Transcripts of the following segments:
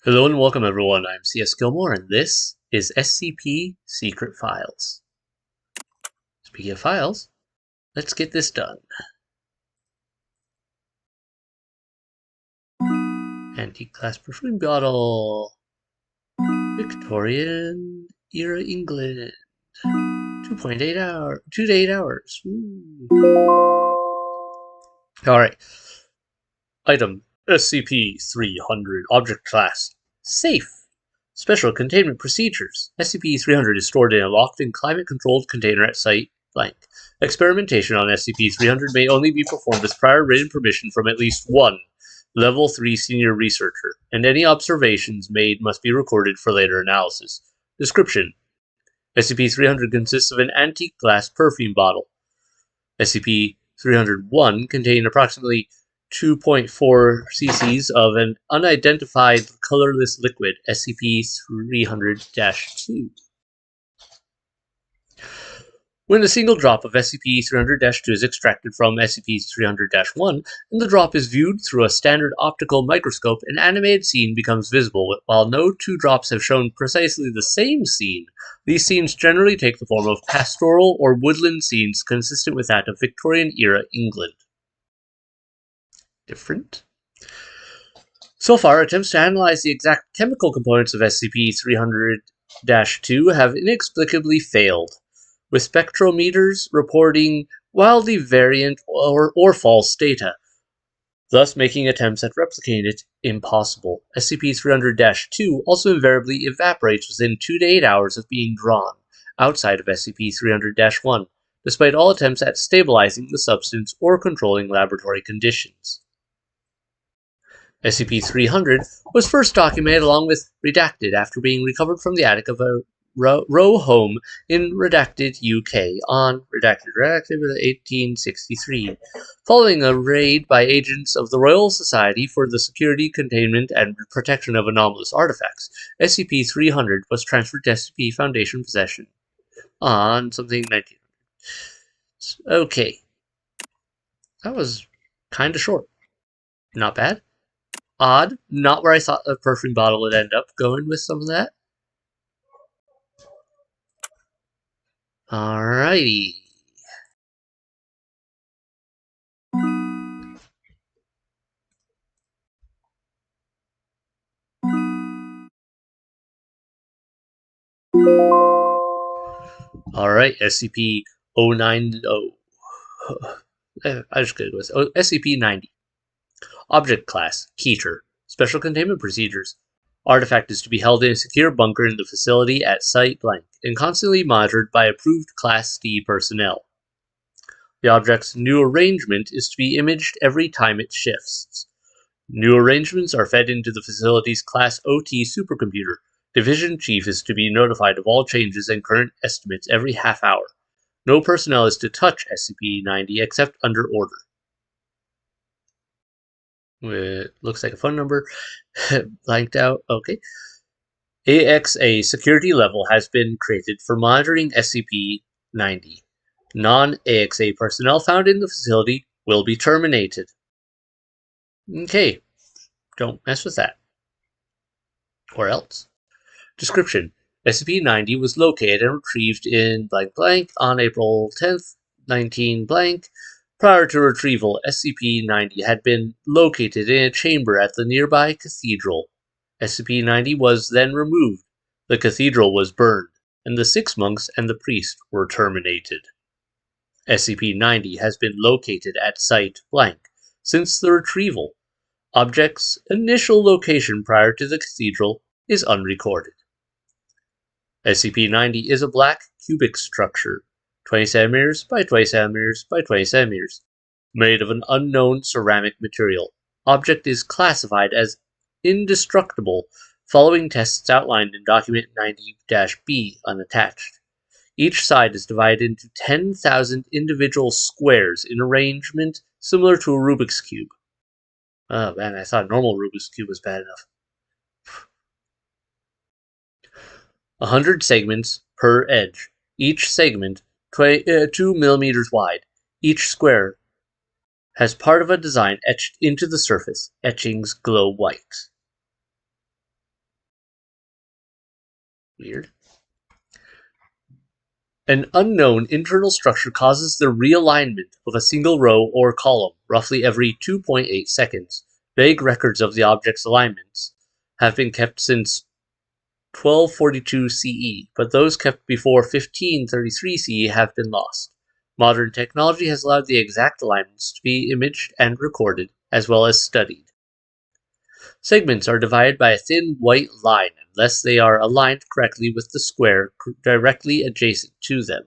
Hello and welcome everyone, I'm C.S.Gilmore and this is SCP Secret Files. Speaking of files, let's get this done. Antique glass perfume bottle. Victorian era England. 2.8 hours. 2 to 8 hours. Alright. Item SCP-300. Object class Safe. Special containment procedures. SCP-300 is stored in a locked and climate-controlled container at Site blank. Experimentation on SCP-300 may only be performed with prior written permission from at least one Level 3 senior researcher, and any observations made must be recorded for later analysis. Description: SCP-300 consists of an antique glass perfume bottle. SCP-301 contained approximately 2.4 cc's of an unidentified colorless liquid, SCP-300-2. When a single drop of SCP-300-2 is extracted from SCP-300-1, and the drop is viewed through a standard optical microscope, an animated scene becomes visible. While no two drops have shown precisely the same scene, these scenes generally take the form of pastoral or woodland scenes consistent with that of Victorian-era England. Different? So far, attempts to analyze the exact chemical components of SCP-300-2 have inexplicably failed, with spectrometers reporting wildly variant or false data, thus making attempts at replicating it impossible. SCP-300-2 also invariably evaporates within 2 to 8 hours of being drawn, outside of SCP-300-1, despite all attempts at stabilizing the substance or controlling laboratory conditions. SCP-300 was first documented along with Redacted after being recovered from the attic of a row home in Redacted, UK on Redacted 1863, following a raid by agents of the Royal Society for the Security, Containment, and Protection of Anomalous Artifacts. SCP-300 was transferred to SCP Foundation possession on something 1900. Okay. That was kind of short. Not bad. Odd. Not where I thought the perfume bottle would end up going with some of that. Alrighty. Alright, SCP-090. I just gotta go with SCP-90. Object Class Keter. Special Containment Procedures. Artifact is to be held in a secure bunker in the facility at Site blank and constantly monitored by approved Class D personnel. The object's new arrangement is to be imaged every time it shifts. New arrangements are fed into the facility's Class OT supercomputer. Division Chief is to be notified of all changes and current estimates every half hour. No personnel is to touch SCP-90 except under order. It looks like a phone number. Blanked out. Okay. AXA security level has been created for monitoring SCP-90. Non-AXA personnel found in the facility will be terminated. Okay. Don't mess with that. Or else. Description: SCP-90 was located and retrieved in blank blank on April 10th, 19 blank. Prior to retrieval, SCP-90 had been located in a chamber at the nearby cathedral. SCP-90 was then removed. The cathedral was burned, and the 6 monks and the priest were terminated. SCP-90 has been located at Site blank since the retrieval. Object's initial location prior to the cathedral is unrecorded. SCP-90 is a black cubic structure, 20 cm by 20 cm by 20 cm, made of an unknown ceramic material. Object is classified as indestructible following tests outlined in Document 90-B unattached. Each side is divided into 10,000 individual squares in arrangement similar to a Rubik's Cube. Oh man, I thought normal Rubik's Cube was bad enough. 100 segments per edge. Each segment 2 mm wide. Each square has part of a design etched into the surface. Etchings glow white. Weird. An unknown internal structure causes the realignment of a single row or column roughly every 2.8 seconds. Vague records of the object's alignments have been kept since 1242 CE, but those kept before 1533 CE have been lost. Modern technology has allowed the exact alignments to be imaged and recorded, as well as studied. Segments are divided by a thin white line unless they are aligned correctly with the square directly adjacent to them.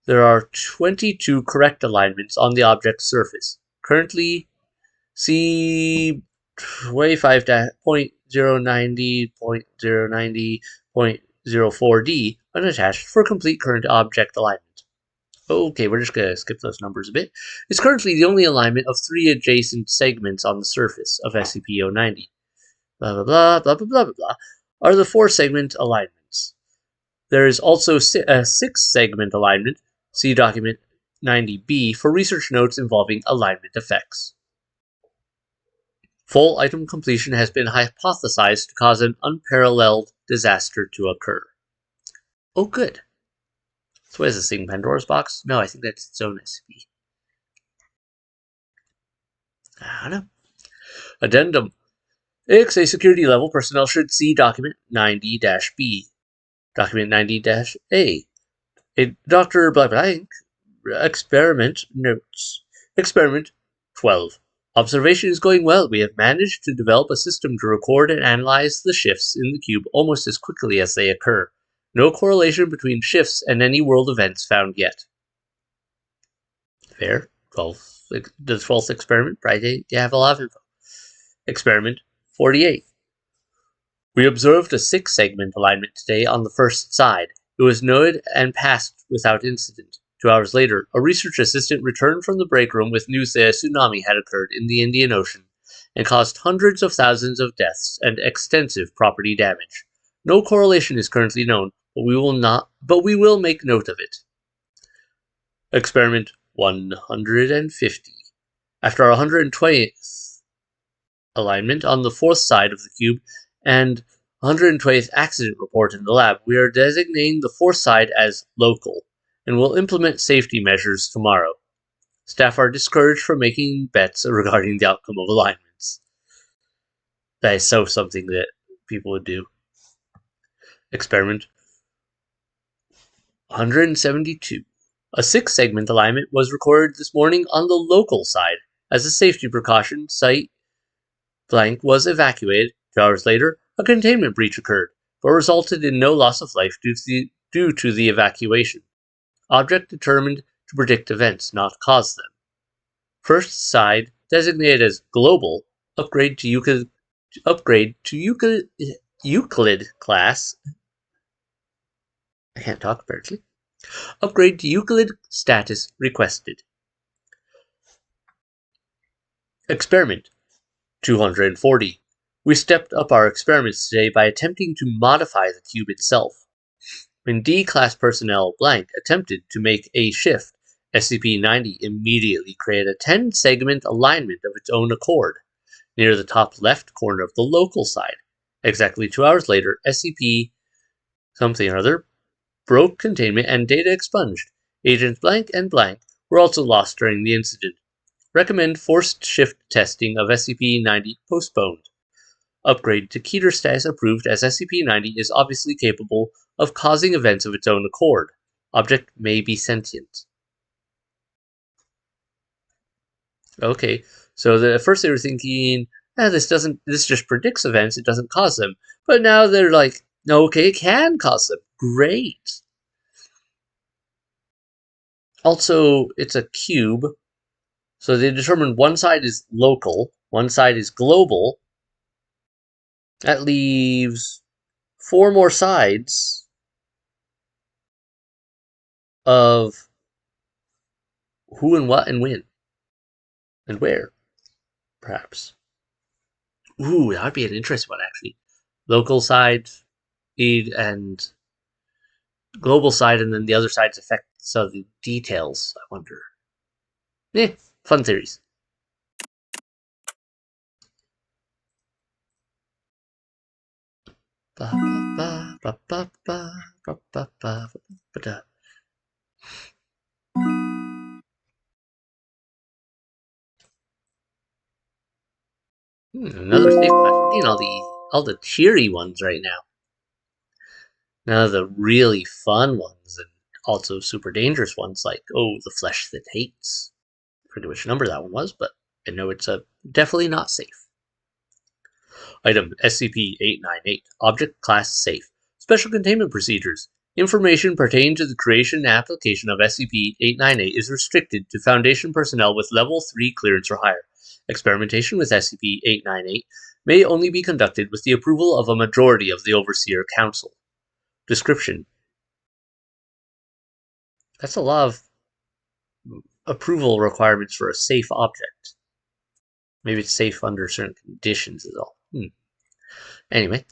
There are 22 correct alignments on the object's surface. Currently, see 25.090.090.04D unattached for complete current object alignment. Okay, we're just going to skip those numbers a bit. It's currently the only alignment of 3 adjacent segments on the surface of SCP-090. Blah, blah, blah, blah, blah, blah, blah, blah, are the 4-segment alignments. There is also a 6-segment alignment, see document 90B, for research notes involving alignment effects. Full item completion has been hypothesized to cause an unparalleled disaster to occur. Oh, good. So what is this thing, Pandora's box? No, I think that's its own SCP. I don't know. Addendum. AXA security level personnel should see document 90-B. Document 90-A. Dr. Blank experiment notes. Experiment 12. Observation is going well. We have managed to develop a system to record and analyze the shifts in the cube almost as quickly as they occur. No correlation between shifts and any world events found yet. Fair. The 12th experiment. Probably you have a lot of info. Experiment 48. We observed a 6-segment alignment today on the first side. It was noted and passed without incident. 2 hours later, a research assistant returned from the break room with news that a tsunami had occurred in the Indian Ocean and caused hundreds of thousands of deaths and extensive property damage. No correlation is currently known, but we will make note of it. Experiment 150. After our 120th alignment on the 4th side of the cube and 120th accident report in the lab, we are designating the 4th side as local and will implement safety measures tomorrow. Staff are discouraged from making bets regarding the outcome of alignments. That is so something that people would do. Experiment 172. A 6-segment alignment was recorded this morning on the local side. As a safety precaution, Site Blank was evacuated. 2 hours later, a containment breach occurred, but resulted in no loss of life due to the evacuation. Object determined to predict events, not cause them. First side, designated as global, upgrade to Euclid class. I can't talk apparently. Upgrade to Euclid status requested. Experiment 240. We stepped up our experiments today by attempting to modify the cube itself. When D-class personnel Blank attempted to make a shift, SCP-90 immediately created a 10-segment alignment of its own accord, near the top left corner of the local side. Exactly 2 hours later, SCP-something or other broke containment and data expunged. Agents Blank and Blank were also lost during the incident. Recommend forced shift testing of SCP-90 postponed. Upgrade to Keter status approved, as SCP-90 is obviously capable of causing events of its own accord. Object may be sentient. Okay, so at first they were thinking, this just predicts events, it doesn't cause them. But now they're like, no, okay, it can cause them. Great. Also, it's a cube, so they determined one side is local, one side is global. That leaves 4 more sides of who and what and when. And where, perhaps. Ooh, that would be an interesting one, actually. Local side and global side, and then the other side's effect. So the details, I wonder. Fun theories. Another safe class. We're getting all the cheery ones right now. Now the really fun ones and also super dangerous ones like the flesh that hates. I forget which number that one was, but I know it's definitely not safe. Item SCP-898 Object Class Safe. Special Containment Procedures. Information pertaining to the creation and application of SCP-898 is restricted to Foundation personnel with Level 3 clearance or higher. Experimentation with SCP-898 may only be conducted with the approval of a majority of the Overseer Council. Description. That's a lot of approval requirements for a safe object. Maybe it's safe under certain conditions is all. Anyway,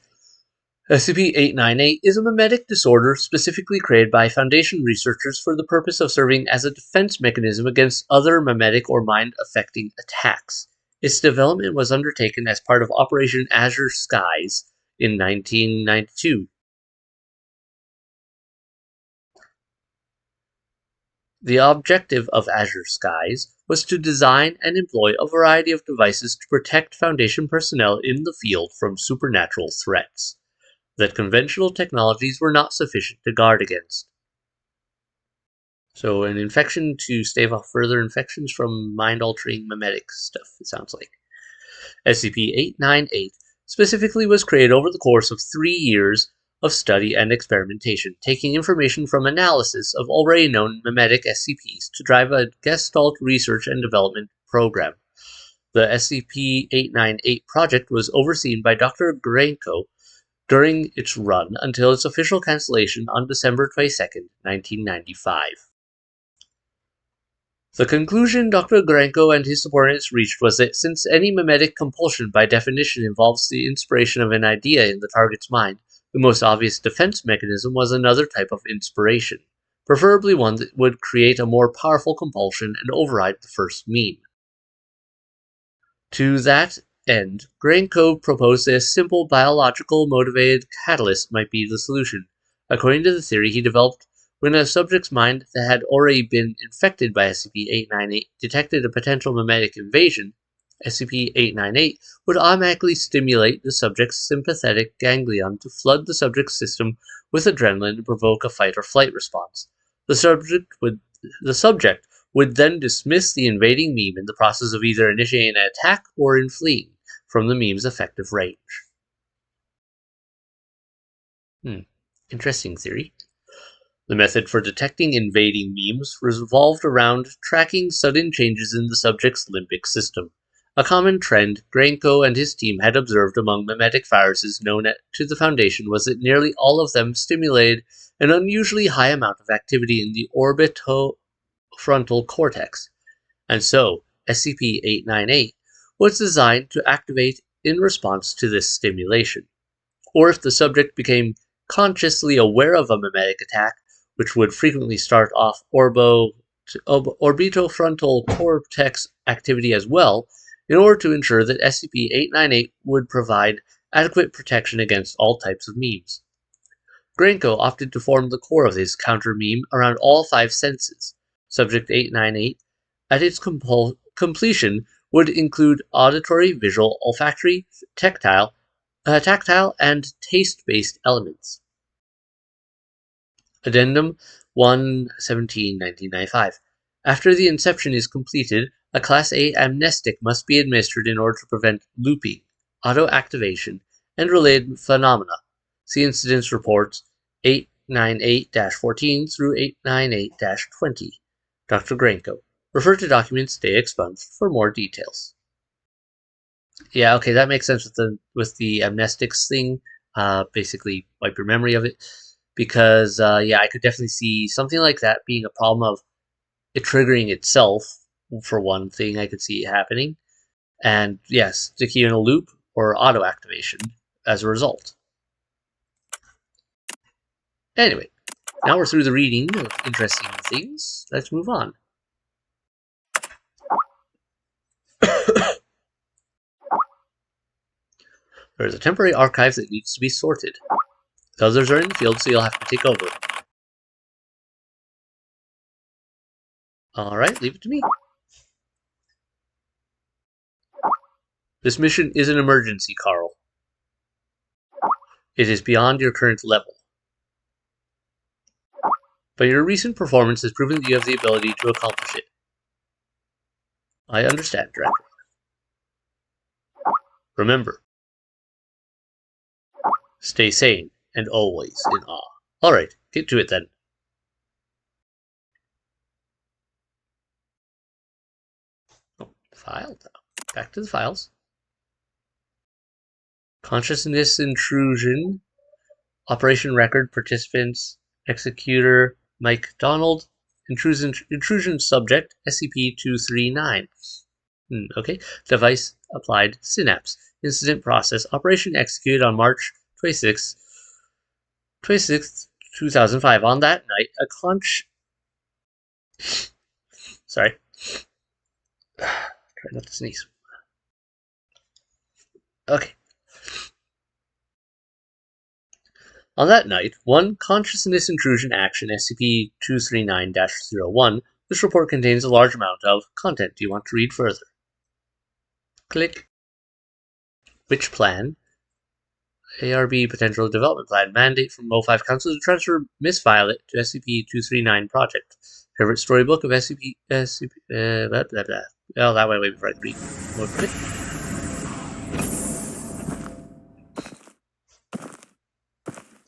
SCP-898 is a memetic disorder specifically created by Foundation researchers for the purpose of serving as a defense mechanism against other memetic or mind-affecting attacks. Its development was undertaken as part of Operation Azure Skies in 1992. The objective of Azure Skies was to design and employ a variety of devices to protect Foundation personnel in the field from supernatural threats that conventional technologies were not sufficient to guard against. So an infection to stave off further infections from mind-altering memetic stuff, it sounds like. SCP-898 specifically was created over the course of 3 years of study and experimentation, taking information from analysis of already known memetic SCPs to drive a Gestalt research and development program. The SCP-898 project was overseen by Dr. Granko during its run until its official cancellation on December 22, 1995. The conclusion Dr. Granko and his subordinates reached was that since any memetic compulsion by definition involves the inspiration of an idea in the target's mind, the most obvious defense mechanism was another type of inspiration, preferably one that would create a more powerful compulsion and override the first meme. To that end, Granko proposed that a simple biological motivated catalyst might be the solution. According to the theory he developed, when a subject's mind that had already been infected by SCP-898 detected a potential memetic invasion, SCP-898 would automatically stimulate the subject's sympathetic ganglion to flood the subject's system with adrenaline to provoke a fight or flight response. The subject would then dismiss the invading meme in the process of either initiating an attack or in fleeing from the meme's effective range. Interesting theory. The method for detecting invading memes revolved around tracking sudden changes in the subject's limbic system, a common trend Granko and his team had observed among memetic viruses known to the Foundation was that nearly all of them stimulated an unusually high amount of activity in the orbitofrontal cortex, and so SCP-898 was designed to activate in response to this stimulation. Or if the subject became consciously aware of a memetic attack, which would frequently start off orbitofrontal cortex activity as well, in order to ensure that SCP-898 would provide adequate protection against all types of memes. Granko opted to form the core of his counter-meme around all 5 senses. Subject 898, at its completion, would include auditory, visual, olfactory, tactile, and taste-based elements. Addendum 1-17-1995. After the inception is completed, a Class A amnestic must be administered in order to prevent looping, auto-activation, and related phenomena. See Incidents Reports 898-14 through 898-20. Dr. Granko. Refer to documents they expunged for more details. Yeah, okay, that makes sense with the amnestics thing. Basically, wipe your memory of it. Because, I could definitely see something like that being a problem of it triggering itself, for one thing, I could see it happening. And, yes, stick you in a loop or auto-activation as a result. Anyway, now we're through the reading of interesting things. Let's move on. There is a temporary archive that needs to be sorted. The others are in the field, so you'll have to take over. Alright, leave it to me. This mission is an emergency, Carl. It is beyond your current level. But your recent performance has proven that you have the ability to accomplish it. I understand, Director. Remember, stay sane and always in awe. Alright, get to it then. Oh, file. Back to the files. Consciousness intrusion. Operation record participants. Executor Mike Donald. Intrusion subject SCP-239. Okay. Device applied synapse. Incident process. Operation executed on March 26, 2005. On that night, Sorry. Try not to sneeze. Okay. On that night, one consciousness intrusion action SCP-239-01. This report contains a large amount of content. Do you want to read further? Click. Which plan? ARB Potential Development Plan. Mandate from O5 Council to transfer Miss Violet to SCP-239 project. Favorite storybook of SCP... blah, blah, blah. Well, that went away before I could read. Okay.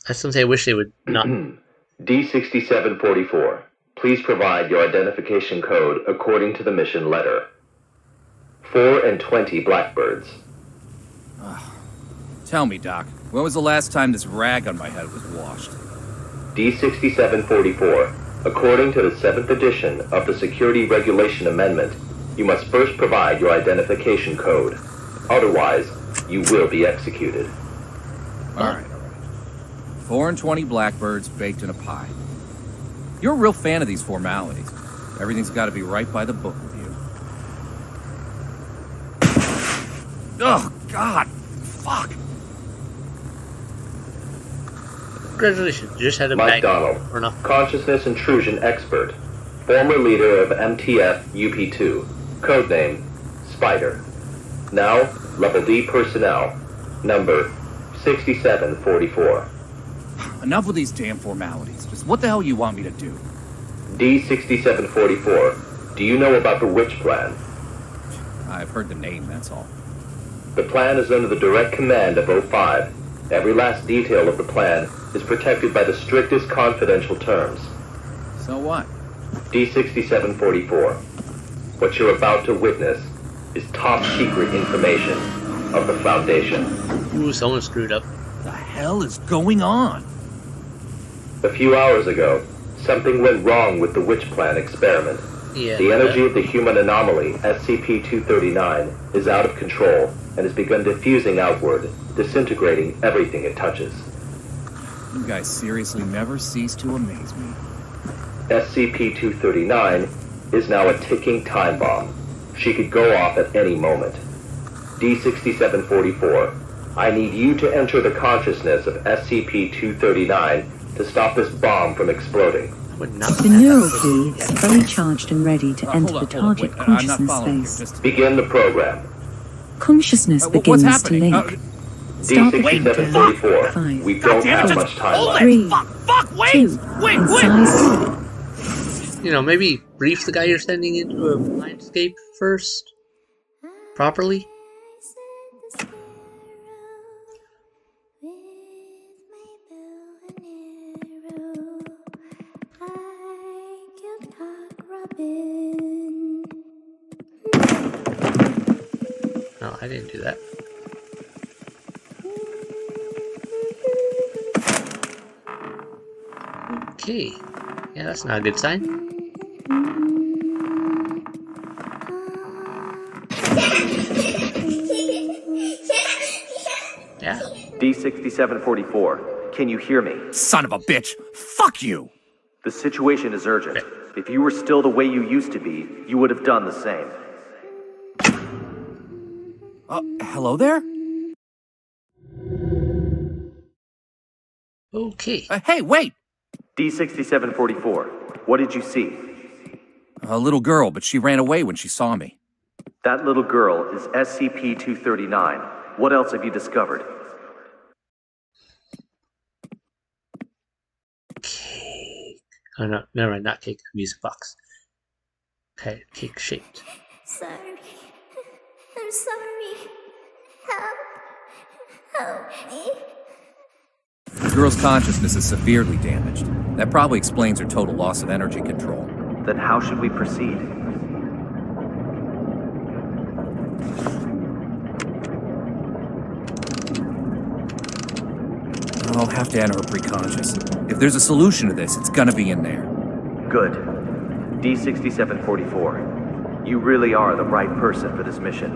I sometimes wish they would not... D6744. Please provide your identification code according to the mission letter. 4 and 20 blackbirds. Tell me, Doc, when was the last time this rag on my head was washed? D6744. According to the 7th edition of the Security Regulation Amendment, you must first provide your identification code. Otherwise, you will be executed. Alright. 4 and 20 blackbirds baked in a pie. You're a real fan of these formalities. Everything's got to be right by the book with you. Oh, God! Fuck! Congratulations, you just had a Mike Donald, or not. Consciousness Intrusion Expert, former leader of MTF UP2, codename Spider. Now, Level D personnel, number 6744. Enough with these damn formalities. Just what the hell you want me to do? D6744, do you know about the Witch Plan? I've heard the name, that's all. The plan is under the direct command of O5. Every last detail of the plan is protected by the strictest confidential terms. So what? D6744. What you're about to witness is top secret information of the Foundation. Ooh, someone screwed up. The hell is going on? A few hours ago, something went wrong with the Witch Plan experiment. Yeah. The energy of the human anomaly, SCP-239, is out of control and has begun diffusing outward, disintegrating everything it touches. You guys seriously never cease to amaze me. SCP-239 is now a ticking time bomb. She could go off at any moment. D6744, I need you to enter the consciousness of SCP-239 to stop this bomb from exploding. The neural key is fully charged and ready to enter the target consciousness space. Begin the program. Consciousness begins to link. Start the countdown. D6744, 5, we don't have much time left. 3, Wait! 2, incisive. You know, maybe brief the guy you're sending into a mindscape first. Properly. No, I didn't do that. Okay. Yeah, that's not a good sign. Yeah. D6744, can you hear me? Son of a bitch! Fuck you! The situation is urgent. If you were still the way you used to be, you would have done the same. Hello there? Okay. Hey, wait! D6744, what did you see? A little girl, but she ran away when she saw me. That little girl is SCP-239. What else have you discovered? Cake. Oh no, never mind, not cake, music box. Okay, cake shaped. Sorry. I'm sorry. Help. Help me. The girl's consciousness is severely damaged. That probably explains her total loss of energy control. Then how should we proceed? I'll have to enter her preconscious. If there's a solution to this, it's gonna be in there. Good. D6744, you really are the right person for this mission.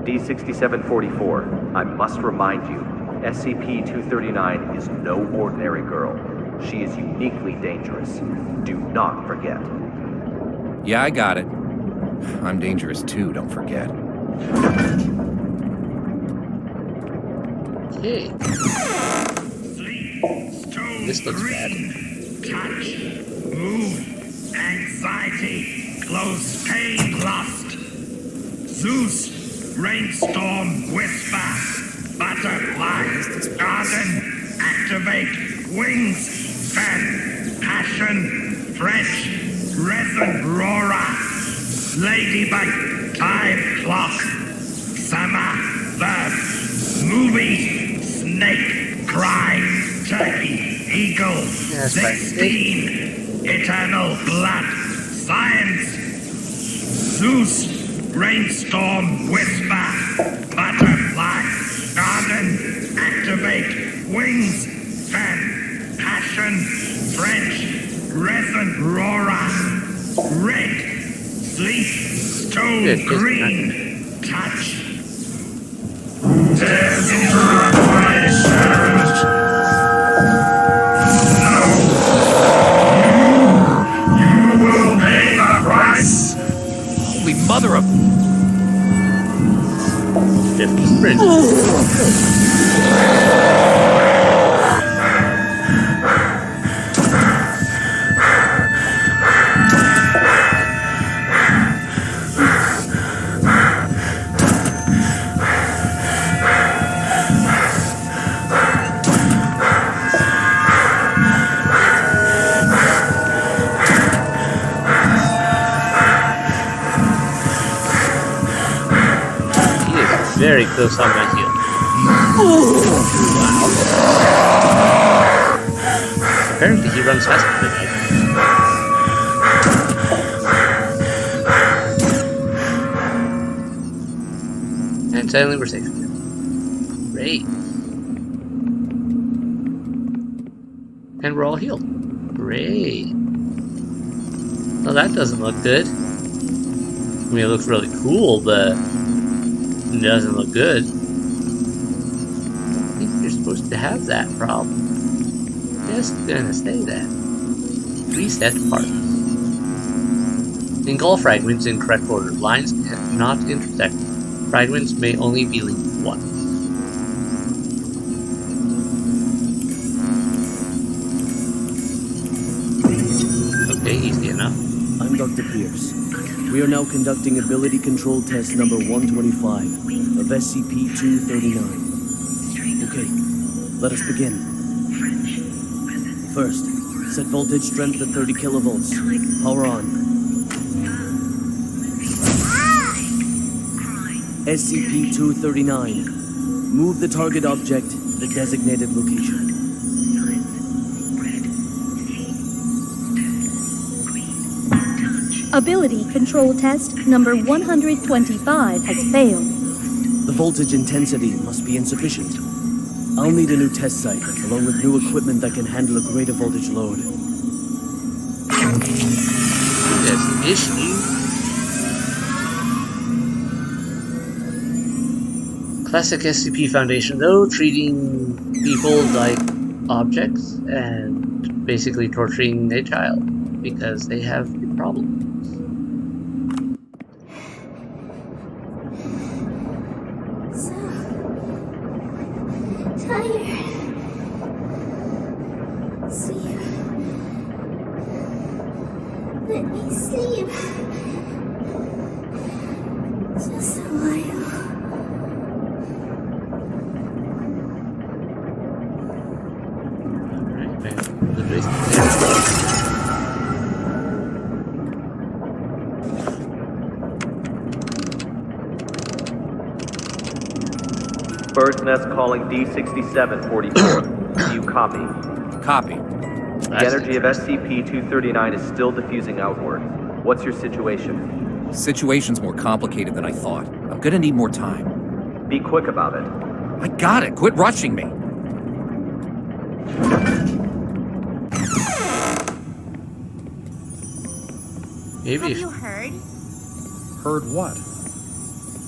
D6744, I must remind you, SCP-239 is no ordinary girl. She is uniquely dangerous. Do not forget. Yeah, I got it. I'm dangerous too, don't forget. Okay. This looks bad. Touch, move, anxiety, close pain, lust. Zeus, rainstorm, whisper, butterfly, garden, activate, wings, fan, passion, French, resin, roarer, ladybug, time, clock, summer, verb, movie, snake, cry, turkey, eagle, That's right. 16, eternal blood, science, Zeus, rainstorm, whisper, butterfly, garden, activate, wings, fan, passion, French, resin, roarer, red, sleep, stone, Good, green, touch. Holy mother of... 50 sprint. Very close on my heel. Wow. Apparently he runs faster than I do. And suddenly we're safe again. Great. And we're all healed. Great. Well, that doesn't look good. I mean, it looks really cool, but it doesn't look good. I think you're supposed to have that problem. Just gonna say that. Reset parts. Engulf fragments in correct order. Lines cannot intersect. Fragments may only be linked once. Okay, easy enough. I'm Dr. Pierce. We are now conducting ability control test number 125 of SCP-239. Okay, let us begin. First, set voltage strength at 30 kilovolts. Power on. SCP-239. Move the target object to the designated location. Ability control test number 125 has failed. The voltage intensity must be insufficient. I'll need a new test site, along with new equipment that can handle a greater voltage load. There's an issue. Classic SCP Foundation, though, treating people like objects and basically torturing a child because they have a problem. So tired. sleep. Just a while. Alright, man. Good reason. Bird's Nest calling D6744. Do you copy? Copy. The energy of SCP-239 is still diffusing outward. What's your situation? Situation's more complicated than I thought. I'm gonna need more time. Be quick about it. I got it. Quit rushing me. Maybe. Have you heard? Heard what?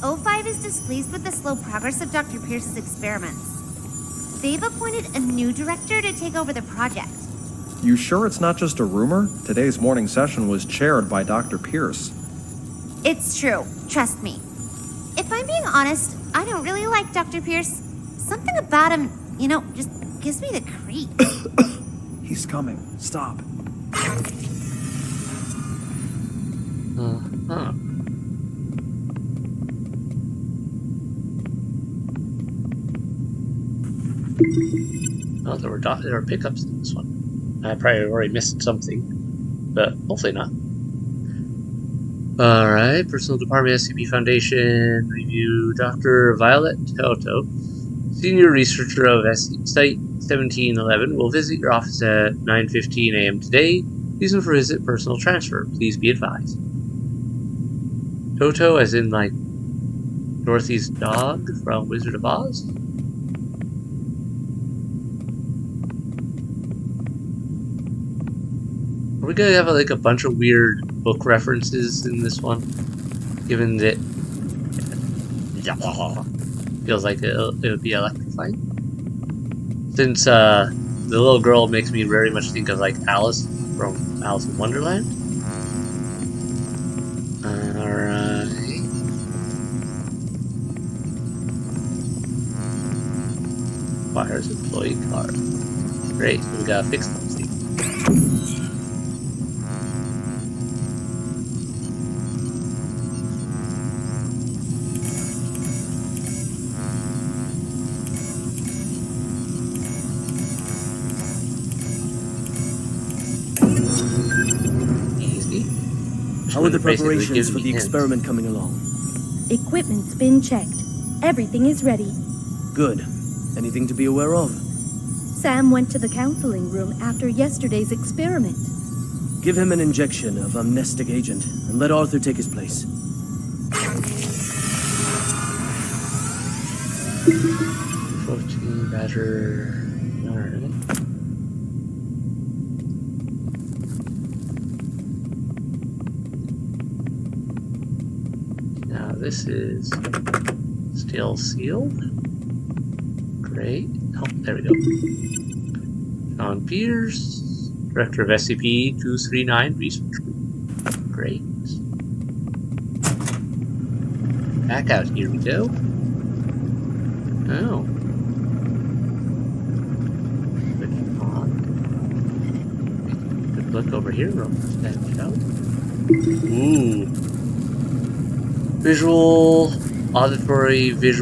O5 is displeased with the slow progress of Dr. Pierce's experiments. They've appointed a new director to take over the project. You sure it's not just a rumor? Today's morning session was chaired by Dr. Pierce. It's true. Trust me. If I'm being honest, I don't really like Dr. Pierce. Something about him, just gives me the creeps. He's coming. Stop. Uh-huh. Oh, there were pickups in this one. I probably already missed something, but hopefully not. Alright, Personal Department SCP Foundation Review. Dr. Violet Toto, Senior Researcher of Site 1711, will visit your office at 9:15 a.m. today. Reason for visit: personal transfer. Please be advised. Toto, as in like Dorothy's dog from Wizard of Oz? Are we gonna have like a bunch of weird book references in this one? Given that feels like it would be electrifying. Since the little girl makes me very much think of like Alice from Alice in Wonderland. Alright. Fires employee car. Great, we gotta fix something. How are the preparations for the experiment coming along? Equipment's been checked. Everything is ready. Good. Anything to be aware of? Sam went to the counseling room after yesterday's experiment. Give him an injection of amnestic agent and let Arthur take his place. 14 Badger. Alright. Now this is still sealed. Great. Oh, there we go. Sean Pierce, Director of SCP-239 Research Group. Great. Back out, here we go. Oh. Switch on. Good look over here, roll that out. Ooh. Visual, auditory, fail,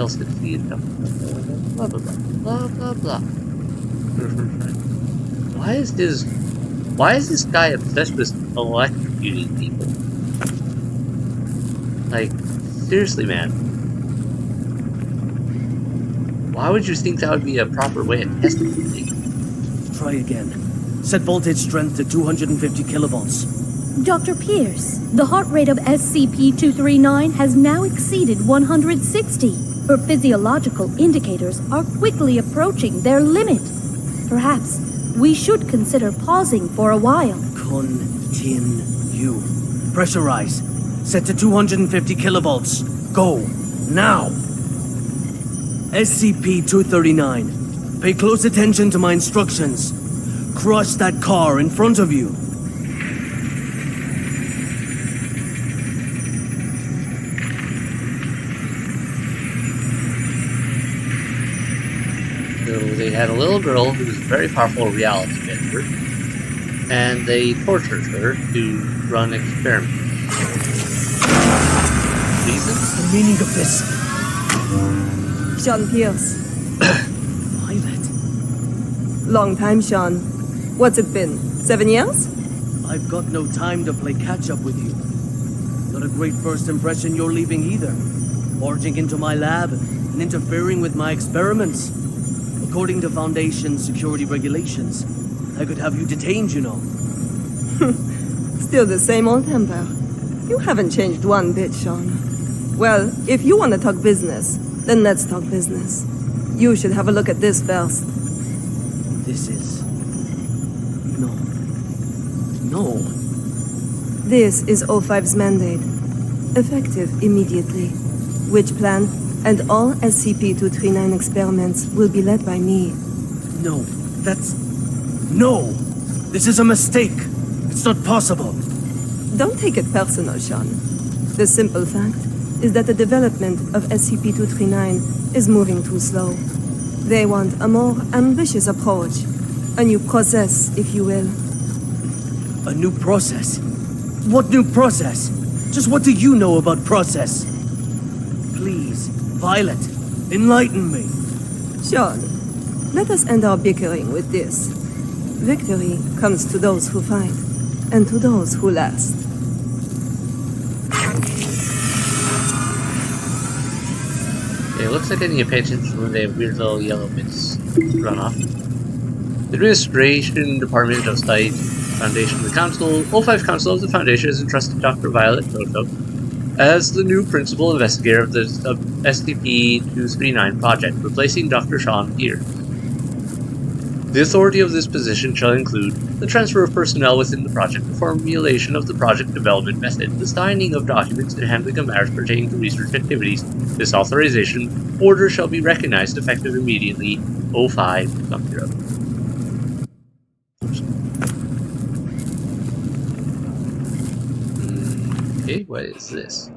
succeed, blah, blah, blah, blah, blah, blah. Why is this guy obsessed with electrocuting people? Like, seriously, man. Why would you think that would be a proper way of testing things? Try again. Set voltage strength to 250 kilovolts. Dr. Pierce, the heart rate of SCP-239 has now exceeded 160. Her physiological indicators are quickly approaching their limit. Perhaps we should consider pausing for a while. Continue. Pressurize. Set to 250 kilovolts. Go. Now. SCP-239. Pay close attention to my instructions. Crush that car in front of you. So they had a little girl who was a very powerful reality bender. and they tortured her to run experiments. Reason? The meaning of this. Sean Pierce. Violet. Long time, Sean. What's it been? 7 years? I've got no time to play catch-up with you. Not a great first impression you're leaving either. Barging into my lab and interfering with my experiments. According to Foundation security regulations, I could have you detained, you know. Still the same old temper. You haven't changed one bit, Sean. Well, if you want to talk business, then let's talk business. You should have a look at this first. This is... No. This is O5's mandate. Effective immediately. Which plan and all SCP-239 experiments will be led by me. No, that's... No! This is a mistake! It's not possible! Don't take it personal, Sean. The simple fact is that the development of SCP-239 is moving too slow. They want a more ambitious approach. A new process, if you will. A new process? What new process? Just what do you know about process? Please, Violet, enlighten me. Sean, let us end our bickering with this. Victory comes to those who fight, and to those who last. It looks like I need to pay attention when they have weird little yellow bits run off. The Administration Department of Site Foundation, the Council, O5 Council of the Foundation has entrusted Dr. Violet Toto as the new principal investigator of the SCP-239 project, replacing Dr. Sean Pierce. The authority of this position shall include the transfer of personnel within the project, the formulation of the project development method, the signing of documents, and handling of matters pertaining to research activities. This authorization order shall be recognized effective immediately. O5 Computer. Okay, what is this?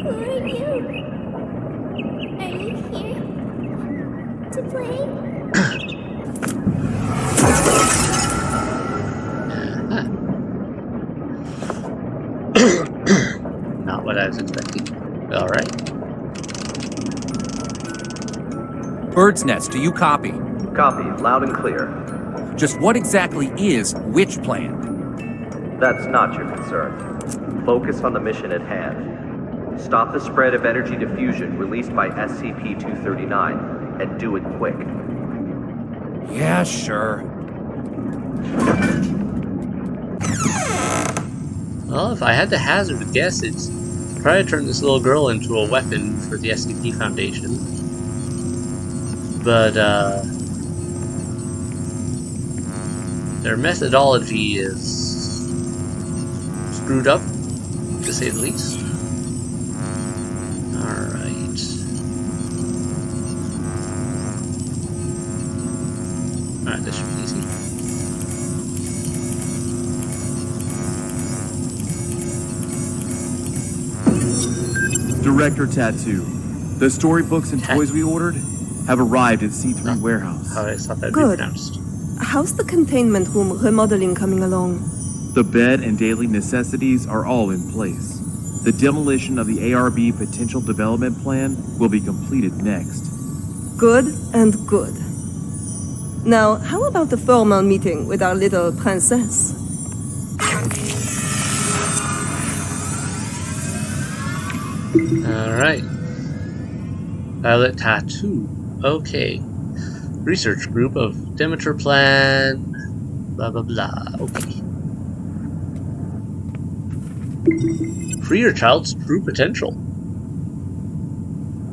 Who are you? Are you here to play? Not what I was expecting. Alright. Bird's Nest, do you copy? Copy, loud and clear. Just what exactly is which plan? That's not your concern. Focus on the mission at hand. Stop the spread of energy diffusion released by SCP-239, and do it quick. Yeah, sure. Well, if I had to hazard a guess, it's try to turn this little girl into a weapon for the SCP Foundation. But, their methodology is screwed up, to say the least. Alright. Alright, this should be easy. Director Tattoo. The storybooks and toys we ordered have arrived at C3 warehouse. How I thought that'd be Good. pronounced. How's the containment room remodeling coming along? The bed and daily necessities are all in place. The demolition of the ARB potential development plan will be completed next. Good and good. Now, how about the formal meeting with our little princess? Alright. Violet Tattoo. Okay. Research group of Demeter Plan. Blah blah blah. Okay. Free your child's true potential.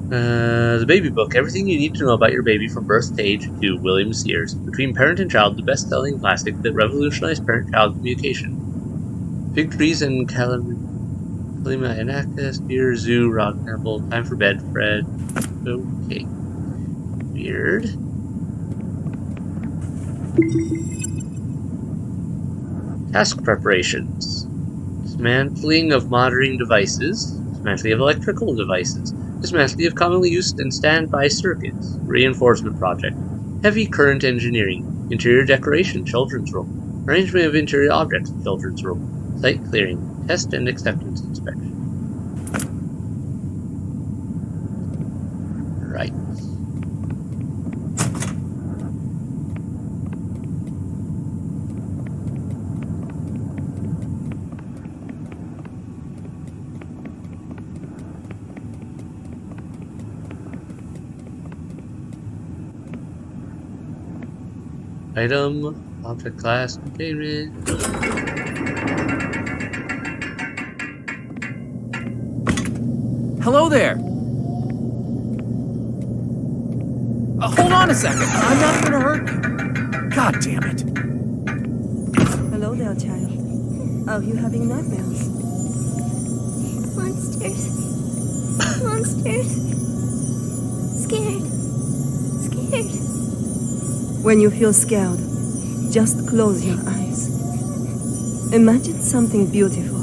The baby book. Everything you need to know about your baby from birth to age 2. William Sears. Between Parent and Child, the best-selling classic that revolutionized parent-child communication. Fig trees and Kalima Inactus, Deer Zoo, Rod Campbell, Time for Bed, Fred. Okay. Weird. Task preparations. Dismantling of monitoring devices. Dismantling of electrical devices. Dismantle of commonly used in standby circuits. Reinforcement project. Heavy current engineering. Interior decoration. Children's room. Arrangement of interior objects. Children's room. Site clearing. Test and acceptance inspection. Right. Item, object class, containment. Hello there! Hold on a second. I'm not gonna hurt you. God damn it. Hello there, child. Are you having nightmares? Monsters. Monsters. Scared. Scared. When you feel scared, just close your eyes. Imagine something beautiful,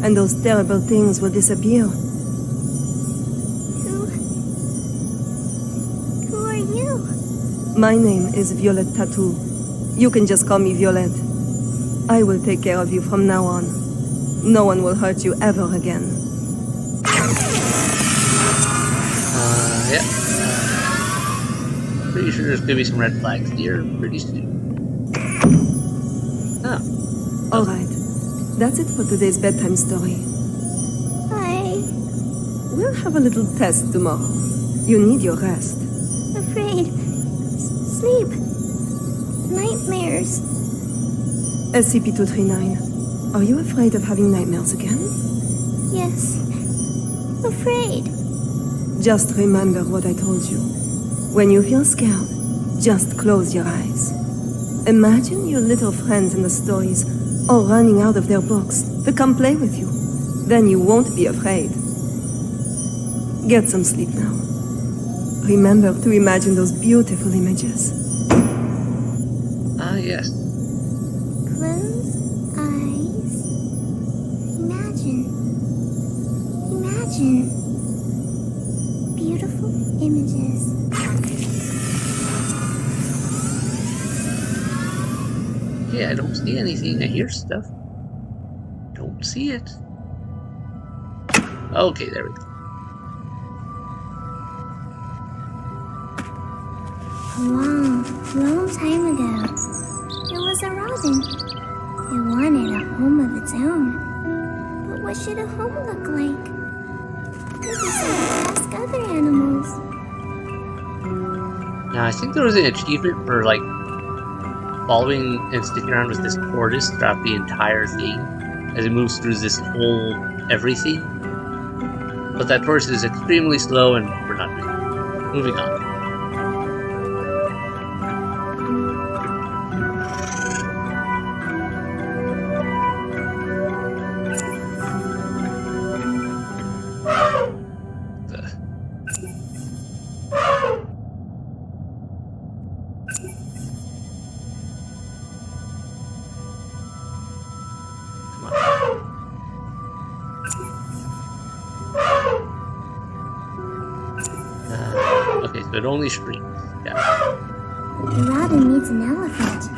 and those terrible things will disappear. Who are you? My name is Violet Tattoo. You can just call me Violet. I will take care of you from now on. No one will hurt you ever again. Yeah. Pretty sure there's gonna be some red flags here pretty soon. Oh. Alright. That's it for today's bedtime story. Hi. We'll have a little test tomorrow. You need your rest. Afraid. Sleep. Nightmares. SCP-239. Are you afraid of having nightmares again? Yes. Afraid. Just remember what I told you. When you feel scared, just close your eyes. Imagine your little friends in the stories all running out of their books to come play with you. Then you won't be afraid. Get some sleep now. Remember to imagine those beautiful images. Ah, yes. Close eyes. Imagine. Imagine. Beautiful images. Yeah, I don't see anything. I hear stuff. Don't see it. Okay, there we go. A long, long time ago, there was a robin. It wanted a home of its own. But what should a home look like? It decided to ask other animals. Now, I think there was an achievement for, like, following and sticking around with this tortoise throughout the entire thing as it moves through this whole everything. But that tortoise is extremely slow and we're not doing it. Moving on. Okay, so it only screams. Yeah. The robin needs an elephant.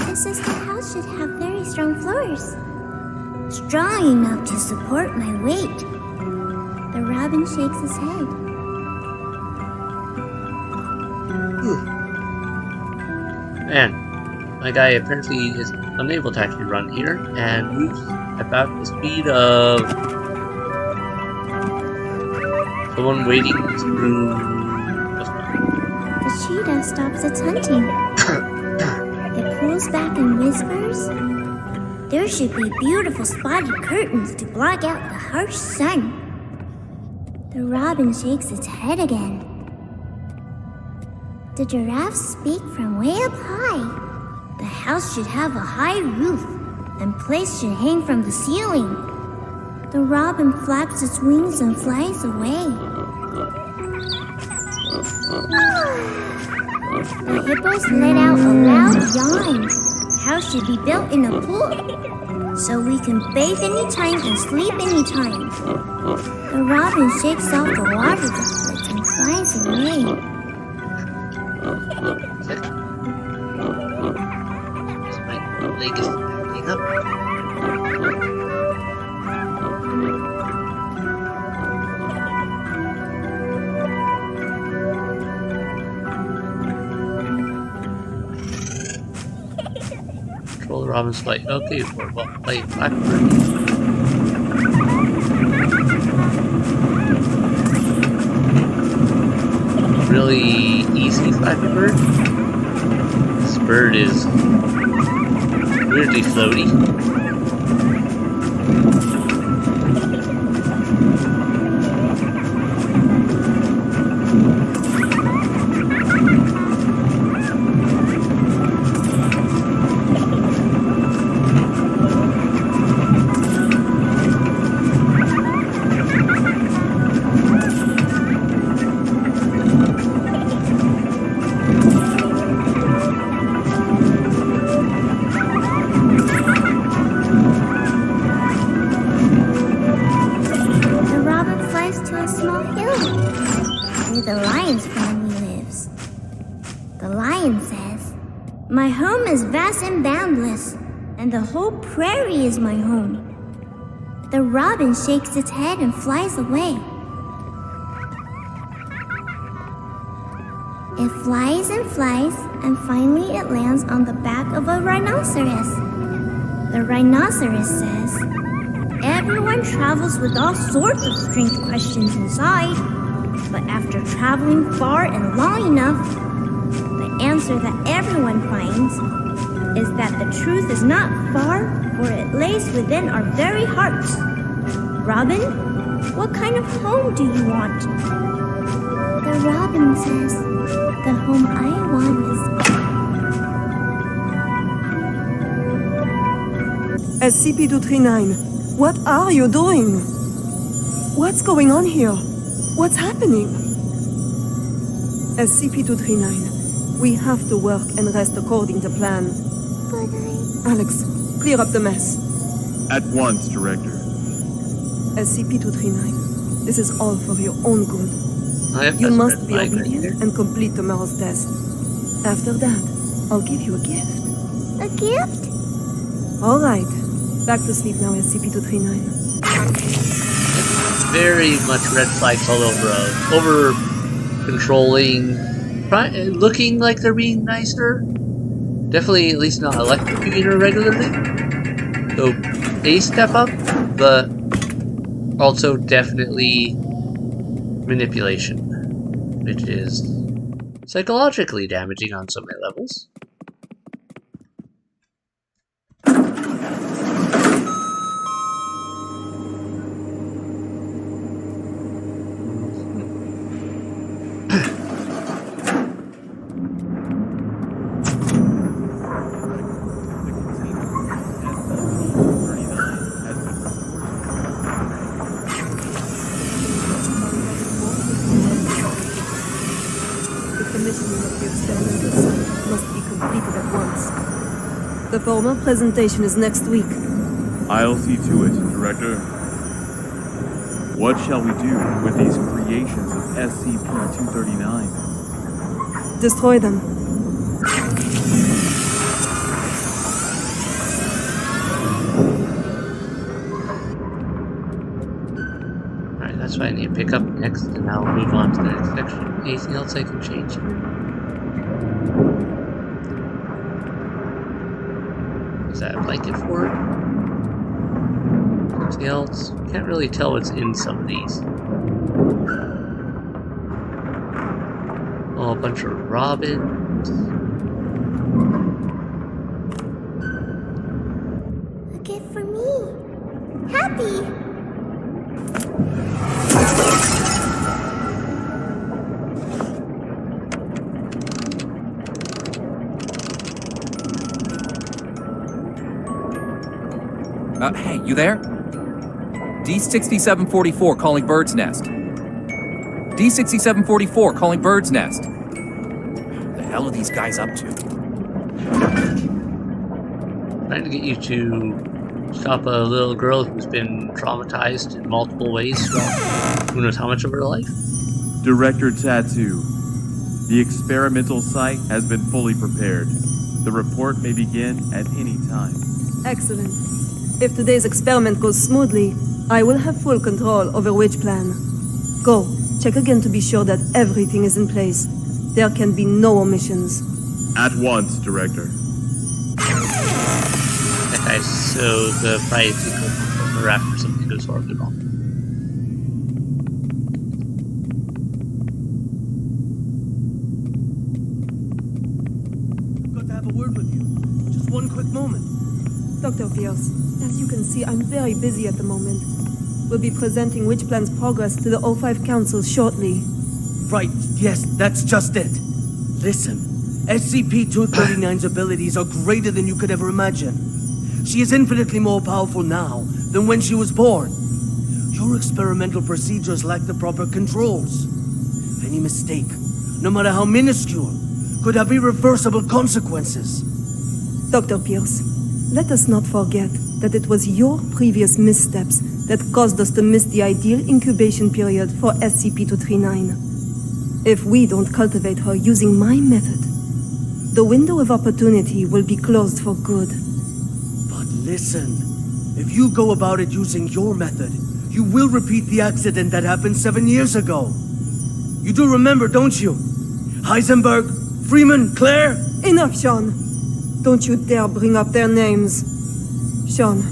It says the house should have very strong floors. Strong enough to support my weight. The robin shakes his head. Man, my guy apparently is unable to actually run here and moves about the speed of someone wading through a swamp. The cheetah stops its hunting. It pulls back and whispers, "There should be beautiful spotted curtains to block out the harsh sun." The robin shakes its head again. The giraffe speak from way up high. The house should have a high roof, and plates should hang from the ceiling. The robin flaps its wings and flies away. The hippos let out a loud yawn. House should be built in a pool. so we can bathe anytime and sleep anytime. The robin shakes off the water droplets and flies away. My leg is acting up. Control the robin's flight. Okay, well, play Blackbird. Really easy Flappy Bird. This bird is weirdly floaty. My home is vast and boundless, and the whole prairie is my home. The robin shakes its head and flies away. It flies, and finally it lands on the back of a rhinoceros. The rhinoceros says, "Everyone travels with all sorts of strange questions inside, but after traveling far and long enough, the answer that everyone finds is that the truth is not far, for it lays within our very hearts. Robin, what kind of home do you want?" The robin says, "The home I want is..." SCP-239, what are you doing? What's going on here? What's happening? SCP-239, we have to work and rest according to plan. But Alex, clear up the mess. At once, Director. SCP-239, this is all for your own good. You must be obedient and complete tomorrow's test. After that, I'll give you a gift. A gift? All right. Back to sleep now, SCP-239. Very much red flags all over controlling, looking like they're being nicer. Definitely at least not electrocuting her regularly. So a step up, but also definitely manipulation, which is psychologically damaging on so many levels. The formal presentation is next week. I'll see to it, Director. What shall we do with these creations of SCP-239? Destroy them. Alright, that's what I need to pick up next, and I'll move on to the next section. Anything else I can change here? Is that a blanket for it? Something else? Can't really tell what's in some of these. Oh, a bunch of robins. A gift for me. Happy! Hey, you there? D6744 calling Bird's Nest. D6744 calling Bird's Nest. What the hell are these guys up to? Trying to get you to stop a little girl who's been traumatized in multiple ways throughout who knows how much of her life? Director Tattoo, the experimental site has been fully prepared. The report may begin at any time. Excellent. If today's experiment goes smoothly, I will have full control over which plan. Go, check again to be sure that everything is in place. There can be no omissions. At once, Director. Okay, so the privacy could or after something goes horribly wrong. I've got to have a word with you. Just one quick moment. Dr. Pierce, as you can see, I'm very busy at the moment. We'll be presenting Witch Plan's progress to the O5 Council shortly. Right, yes, that's just it. Listen, SCP-239's abilities are greater than you could ever imagine. She is infinitely more powerful now than when she was born. Your experimental procedures lack the proper controls. Any mistake, no matter how minuscule, could have irreversible consequences. Dr. Pierce, let us not forget that it was your previous missteps that caused us to miss the ideal incubation period for SCP-239. If we don't cultivate her using my method, the window of opportunity will be closed for good. But listen, if you go about it using your method, you will repeat the accident that happened 7 years ago. You do remember, don't you? Heisenberg, Freeman, Claire? Enough, Sean. Don't you dare bring up their names. Sean,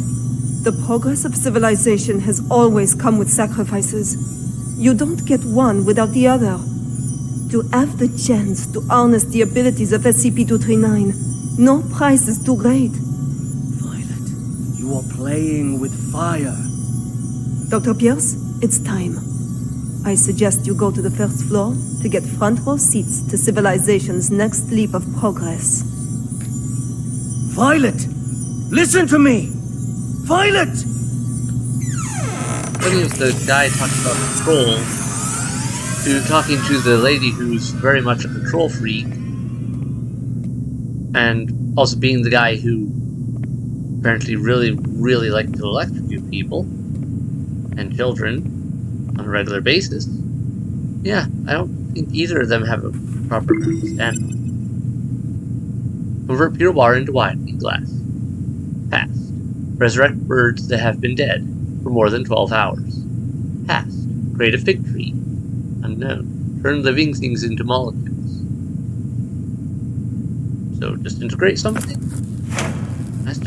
the progress of civilization has always come with sacrifices. You don't get one without the other. To have the chance to harness the abilities of SCP-239, no price is too great. Violet, you are playing with fire. Dr. Pierce, it's time. I suggest you go to the first floor to get front row seats to civilization's next leap of progress. Violet! Listen to me! Violet! Funny is the guy talking about control to talking to the lady who's very much a control freak, and also being the guy who apparently really liked to electrocute people and children on a regular basis. Yeah, I don't think either of them have a proper understanding. Convert pure water into wine in glass. Past. Resurrect birds that have been dead for more than 12 hours. Past. Create a fig tree. Unknown. Turn living things into molecules. So just integrate something? That's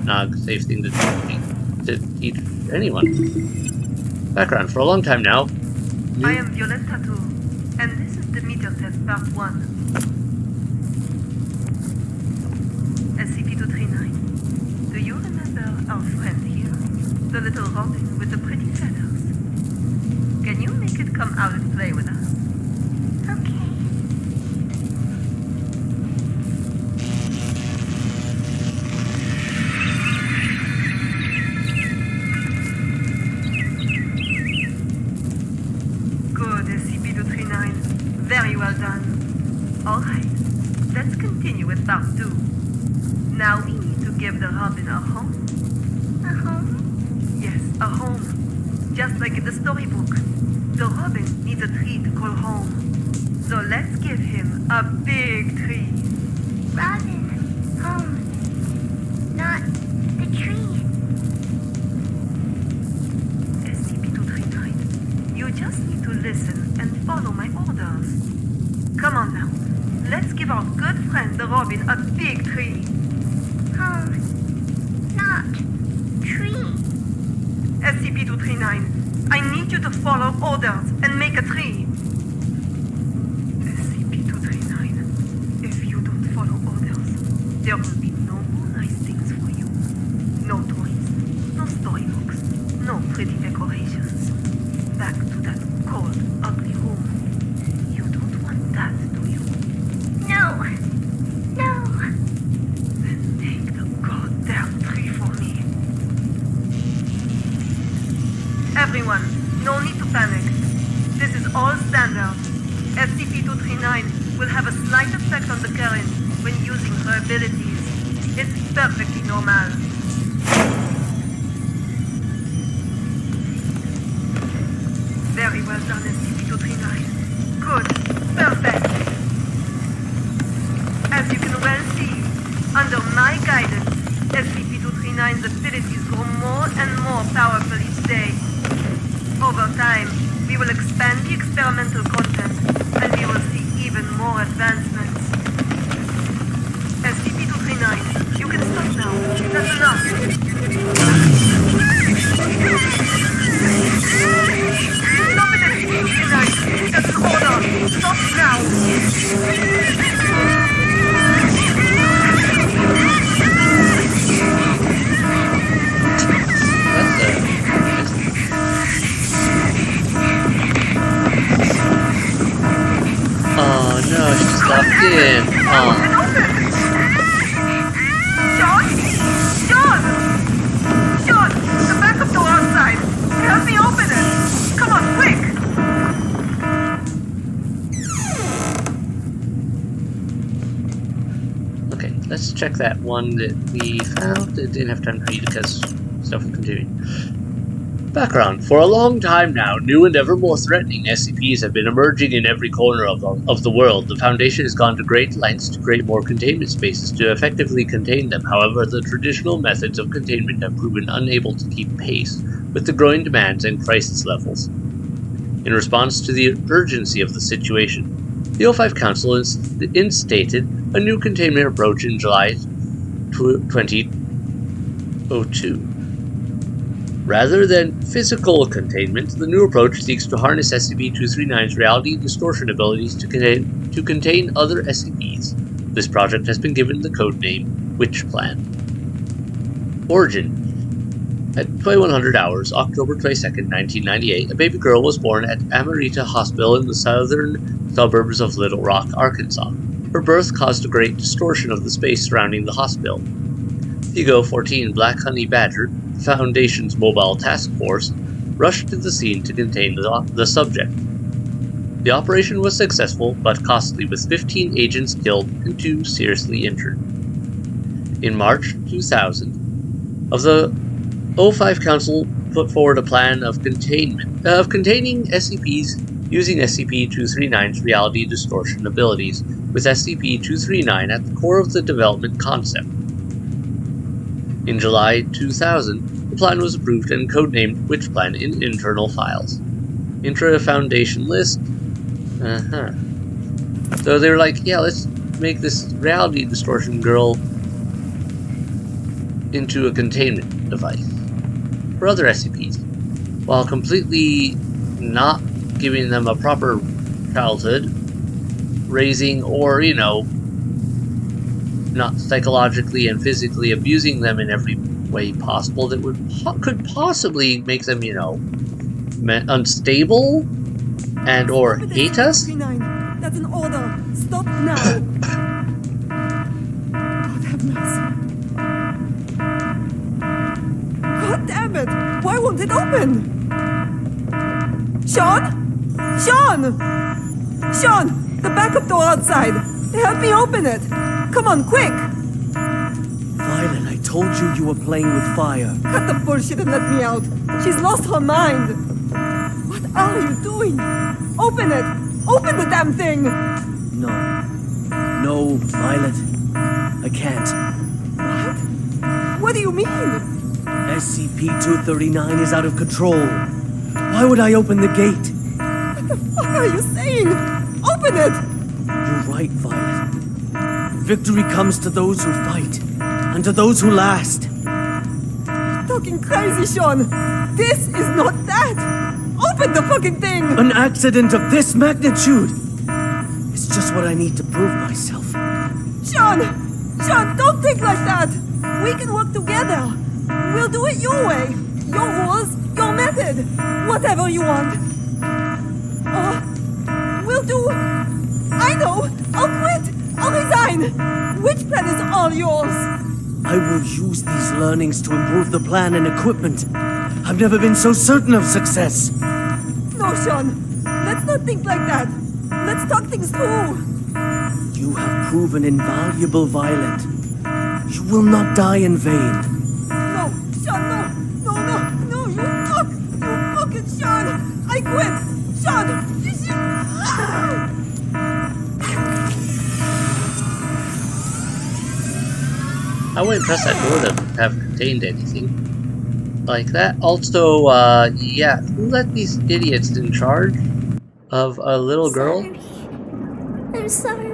not a safe thing to teach anyone. Background. For a long time now. I am Violet Tattoo, and this is the meter test part 1. SCP-239. Do you remember our friend here? The little robin with the pretty feathers? Can you make it come out and play with us? Good, SCP-239. Very well done. Alright, let's continue with part 2. Now we need to give the robin a home. A home? Yes, a home. Just like in the storybook. The robin needs a tree to call home. So let's give him a big tree. Robin, home. Not the tree. SCP-239, you just need to listen and follow my orders. Come on now. Let's give our good friend the robin a big tree. Home. Not tree. SCP-239, I need you to follow orders and make a tree. SCP-239, if you don't follow orders, there will be no more nice things for you. No toys, no storybooks, no pretty decorations. Back to that cold, ugly room. You don't want that, do you? No. No. Then take the goddamn tree for me. Everyone, no need to panic. This is all standard. SCP-239 will have a slight effect on the current when using her abilities. It's perfectly normal. abilities grow more and more powerful each day. Over time, we will expand the experimental content, and we will see even more advancements. SCP-239, you can stop now. That's enough. Stop it, SCP-239. That's an order. Stop now. Oh no, she's locked in. Oh. Sean, the backup door outside. Help me open it. Come on, quick. Okay, let's check that one that we found. It didn't have time to read because stuff was continuing. Background. For a long time now, new and ever more threatening SCPs have been emerging in every corner of the world. The Foundation has gone to great lengths to create more containment spaces to effectively contain them. However, the traditional methods of containment have proven unable to keep pace with the growing demands and crisis levels. In response to the urgency of the situation, the O5 Council instated a new containment approach in July 2002. Rather than physical containment, the new approach seeks to harness SCP-239's reality distortion abilities to contain other SCPs. This project has been given the codename Witch Plan. Origin. At 2100 hours, October 22nd, 1998, a baby girl was born at Amarita Hospital in the southern suburbs of Little Rock, Arkansas. Her birth caused a great distortion of the space surrounding the hospital. Higo 14 Black Honey Badger, the Foundation's mobile task force, rushed to the scene to contain the subject. The operation was successful but costly, with 15 agents killed and 2 seriously injured. In March 2000, the O5 Council put forward a plan of containing SCPs using SCP-239's reality distortion abilities, with SCP-239 at the core of the development concept. In July 2000, the plan was approved and codenamed Witch Plan in internal files. Intra-Foundation list. So they were like, yeah, let's make this reality distortion girl into a containment device for other SCPs, while completely not giving them a proper childhood, raising or, not psychologically and physically abusing them in every way possible that could possibly make them, unstable and or hate us. That's an order. Stop now. God have mercy. God damn it! Why won't it open? Sean? Sean! The backup door outside. Help me open it. Come on, quick! Violet, I told you you were playing with fire. Cut the bullshit and let me out. She's lost her mind. What are you doing? Open it! Open the damn thing! No, Violet. I can't. What? What do you mean? SCP-239 is out of control. Why would I open the gate? What the fuck are you saying? Open it! You're right, Violet. Victory comes to those who fight, and to those who last. You're talking crazy, Sean. This is not that. Open the fucking thing! An accident of this magnitude! It's just what I need to prove myself. Sean, don't think like that! We can work together! We'll do it your way! Your rules, your method! Whatever you want! We'll do... I know! I'll quit! I'll resign! Witch Plan is all yours! I will use these learnings to improve the plan and equipment. I've never been so certain of success. No, Sean. Let's not think like that. Let's talk things through. You have proven invaluable, Violet. You will not die in vain. No, Sean, no, you fuck! You fucking Sean! I quit! Sean, you should... I wouldn't press that door to have contained anything. like that. Also, yeah, who let these idiots in charge of a little girl? I'm sorry.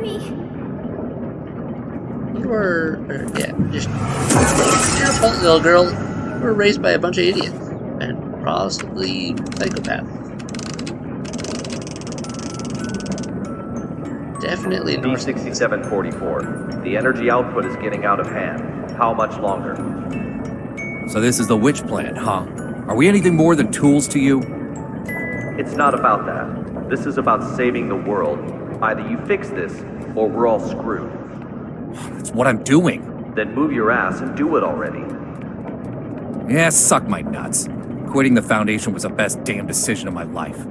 Yeah, just your fault, little girl. You were raised by a bunch of idiots and possibly psychopaths. Definitely D6744. The energy output is getting out of hand. How much longer? So this is the witch plan, huh? Are we anything more than tools to you? It's not about that. This is about saving the world. Either you fix this, or we're all screwed. That's what I'm doing. Then move your ass and do it already. Yeah, suck my nuts. Quitting the Foundation was the best damn decision of my life.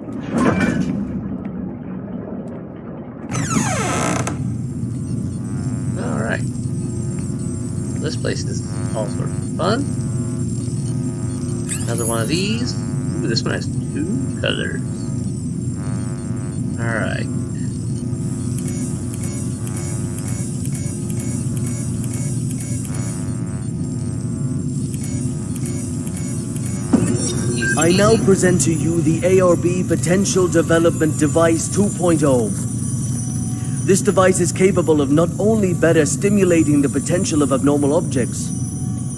Alright. This place is all sorts of fun. Another one of these. Ooh, this one has 2 colors. Alright. I now present to you the ARB Potential Development Device 2.0. This device is capable of not only better stimulating the potential of abnormal objects,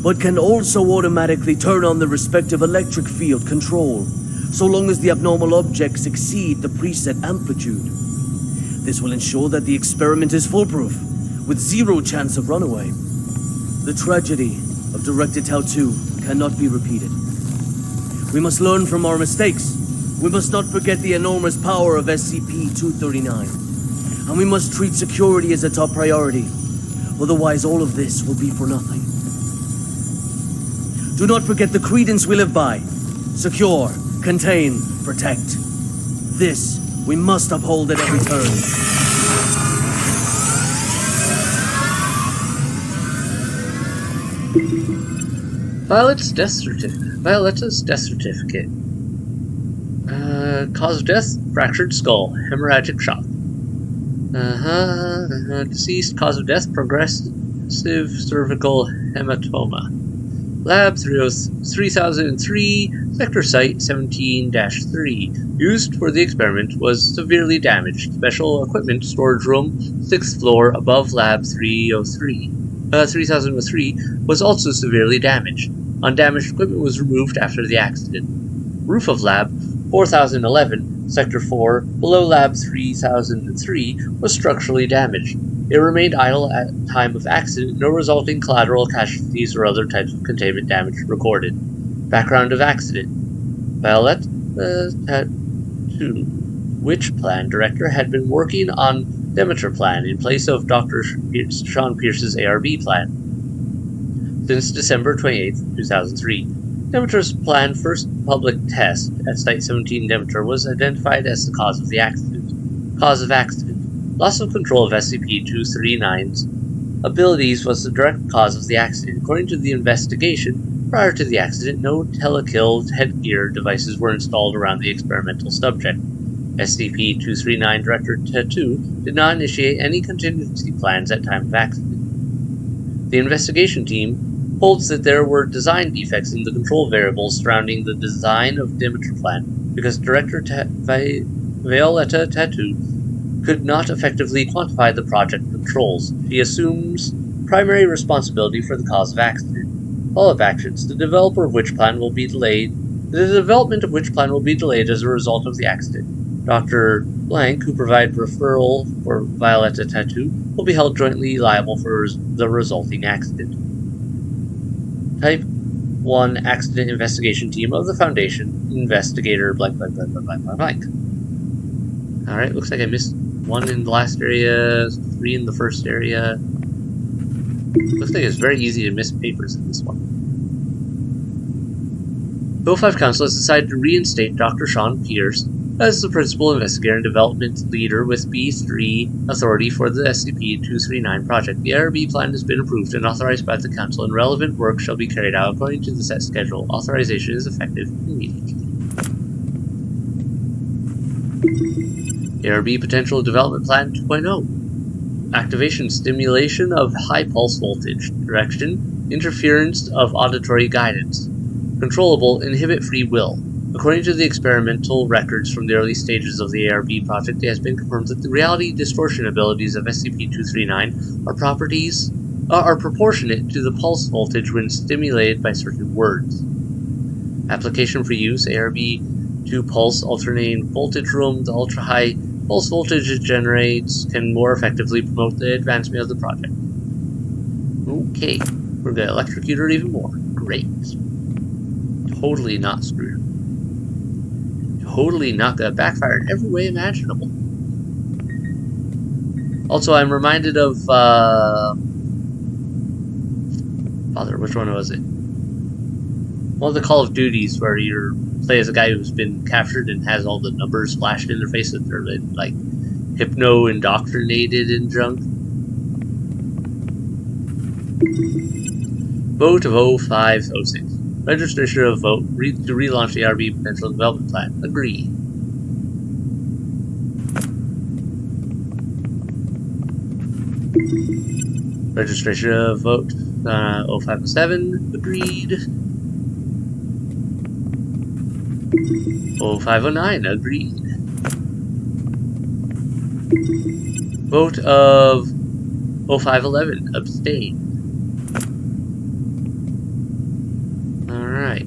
but can also automatically turn on the respective electric field control, so long as the abnormal objects exceed the preset amplitude. This will ensure that the experiment is foolproof, with 0 chance of runaway. The tragedy of Director Tau 2 cannot be repeated. We must learn from our mistakes. We must not forget the enormous power of SCP-239. And we must treat security as a top priority. Otherwise, all of this will be for nothing. Do not forget the credence we live by. Secure, contain, protect. This we must uphold at every turn. Violetta's death certificate. Cause of death: fractured skull, hemorrhagic shock. Deceased cause of death: progressive cervical hematoma. Lab 3003, Sector Site 17-3. Used for the experiment was severely damaged. Special equipment storage room, 6th floor above Lab 3003 was also severely damaged. Undamaged equipment was removed after the accident. Roof of Lab 4011, Sector 4, below Lab 3003, was structurally damaged. It remained idle at time of accident. No resulting collateral casualties or other types of containment damage recorded. Background of accident: Violet Tattoo, Witch Plan Director, had been working on Demeter Plan in place of Dr. Sean Pierce's ARB plan since December 28, 2003. Demeter's plan first public test at Site 17 Demeter was identified as the cause of the accident. Cause of accident: loss of control of SCP-239's abilities was the direct cause of the accident. According to the investigation, prior to the accident, no telekill headgear devices were installed around the experimental subject. SCP-239 Director Tattoo did not initiate any contingency plans at time of accident. The investigation team holds that there were design defects in the control variables surrounding the design of Demeter Plan because Director Violetta Tattoo could not effectively quantify the project controls. She assumes primary responsibility for the cause of accident. Follow-up actions: the developer of Witch Plan will be delayed. The development of Witch Plan will be delayed as a result of the accident. Dr. Blank, who provided referral for Violetta Tattoo, will be held jointly liable for the resulting accident. Type 1 Accident Investigation Team of the Foundation. Investigator blank blank blank blank blank blank blank. Alright, looks like I missed 1 in the last area, 3 in the first area. Looks like it's very easy to miss papers in this one. The 05 Council has decided to reinstate Dr. Sean Pierce as the principal investigator and development leader with B3 authority for the SCP-239 project. The ARB plan has been approved and authorized by the Council, and relevant work shall be carried out according to the set schedule. Authorization is effective immediately. ARB Potential Development Plan 2.0. Activation: stimulation of high pulse voltage. Direction: interference of auditory guidance. controllable, inhibit free will. According to the experimental records from the early stages of the ARB project, it has been confirmed that the reality distortion abilities of SCP-239 are proportionate to the pulse voltage when stimulated by certain words. Application for use: ARB-2 pulse alternating voltage room. The ultra-high pulse voltage it generates can more effectively promote the advancement of the project. Okay, we're gonna electrocute her even more. Great. Totally not screwed. Totally not gonna backfire in every way imaginable. Also, I'm reminded of Father, which one was it? One of the Call of Duties where you play as a guy who's been captured and has all the numbers flashed in their face that they're like hypno-indoctrinated and junk. Vote of 0506. Registration of vote to relaunch the ARB Potential Development Plan. Agree. Registration of vote 0507. Agreed. 0509. Agreed. Vote of 0511. Abstain. Alright.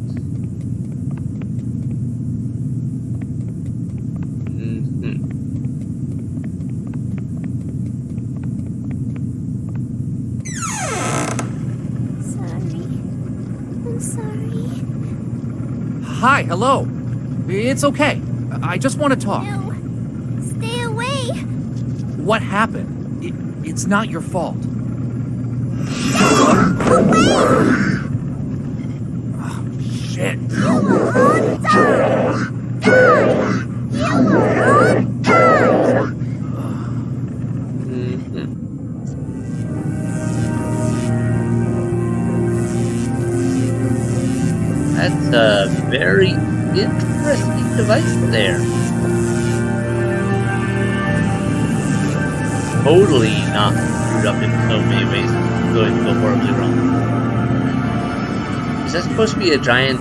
Hi, hello. It's okay. I just want to talk. No. Stay away. What happened? It's not your fault. No! Away! Shit. You will all die! Die! You will all die! That's a very interesting device there. Totally not screwed up in so many ways. Going to go horribly wrong. Is that supposed to be a giant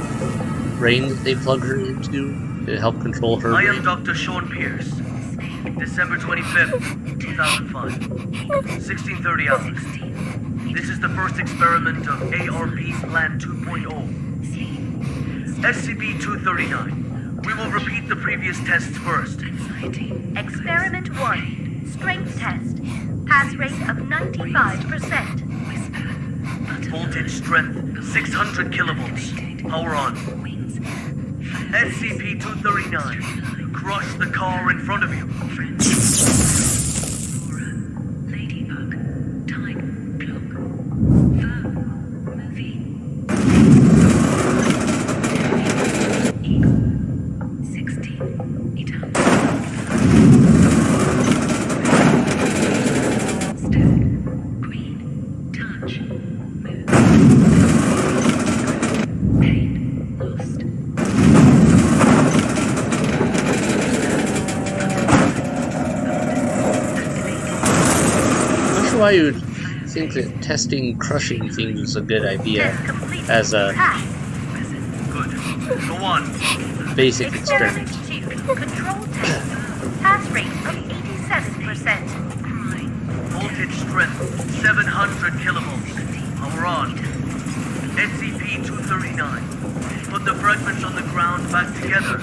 brain that they plug her into to help control her brain? I am Dr. Sean Pierce. December 25th, 2005. 1630 hours. This is the first experiment of ARB Plan 2.0. SCP-239. We will repeat the previous tests first. Experiment 1. Strength test. Pass rate of 95%. Voltage strength 600 kilovolts. Power on. SCP-239. Crush the car in front of you. Why you would think that testing crushing things is a good idea as a Go on. basic experiment. Control test. Pass rate of 87%. Voltage strength 700 kilovolts. Power on. SCP-239. Put the fragments on the ground back together.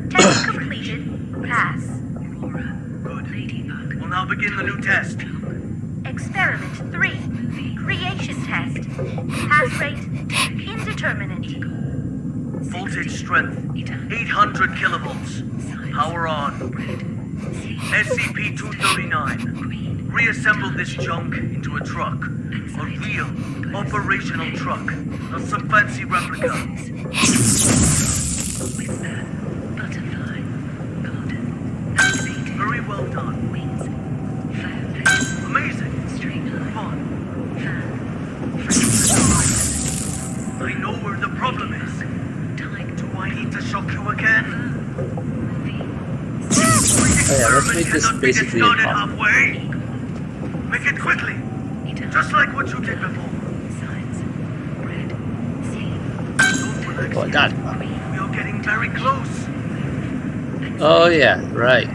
Test completed. Pass. Good. We'll now begin the new test. Experiment 3. Creation test. Pass rate indeterminate. Voltage strength 800 kilovolts. Power on. SCP-239. Reassemble this junk into a truck. A real, operational truck. Not some fancy replica. Very well done. Amazing. Fun. problem is? Do I need to shock you again? Oh yeah, let's make this basically impossible. Halfway. Make it quickly. Just like what you did before. Oh, I got it. We are getting very close. Oh yeah, right.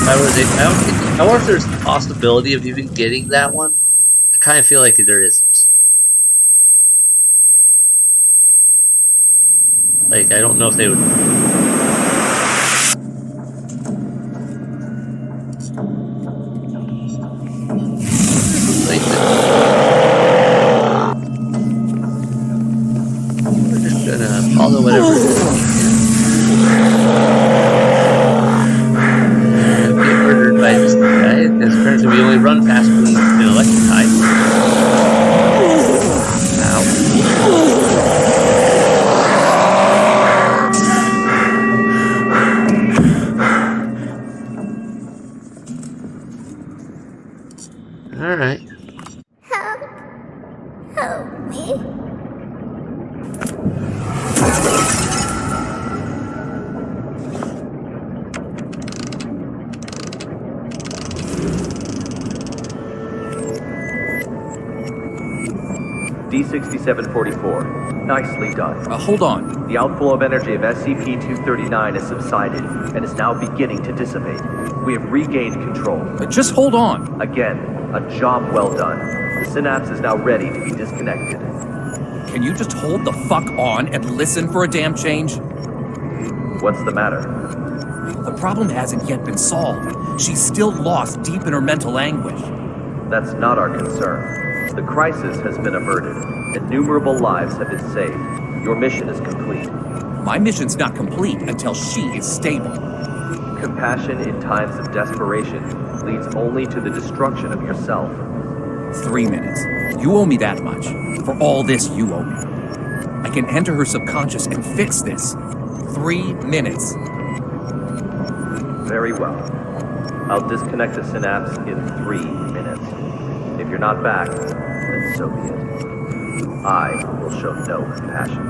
I wonder if there's the possibility of even getting that one. I kind of feel like there isn't. Like, I don't know if they would. Like we're just gonna follow whatever it is. Get murdered by this guy, because apparently we only run fast when we've been electrified. Alright. Help me. D6744. Nicely done. Hold on. The outflow of energy of SCP-239 has subsided and is now beginning to dissipate. We have regained control. Just hold on. Again, a job well done. The synapse is now ready to be disconnected. Can you just hold the fuck on and listen for a damn change? What's the matter? The problem hasn't yet been solved. She's still lost deep in her mental anguish. That's not our concern. The crisis has been averted. Innumerable lives have been saved. Your mission is complete. My mission's not complete until she is stable. Compassion in times of desperation leads only to the destruction of yourself. 3 minutes. You owe me that much. For all this, you owe me. I can enter her subconscious and fix this. 3 minutes. Very well. I'll disconnect the synapse in 3 minutes. If you're not back, then so be it. I will show no compassion.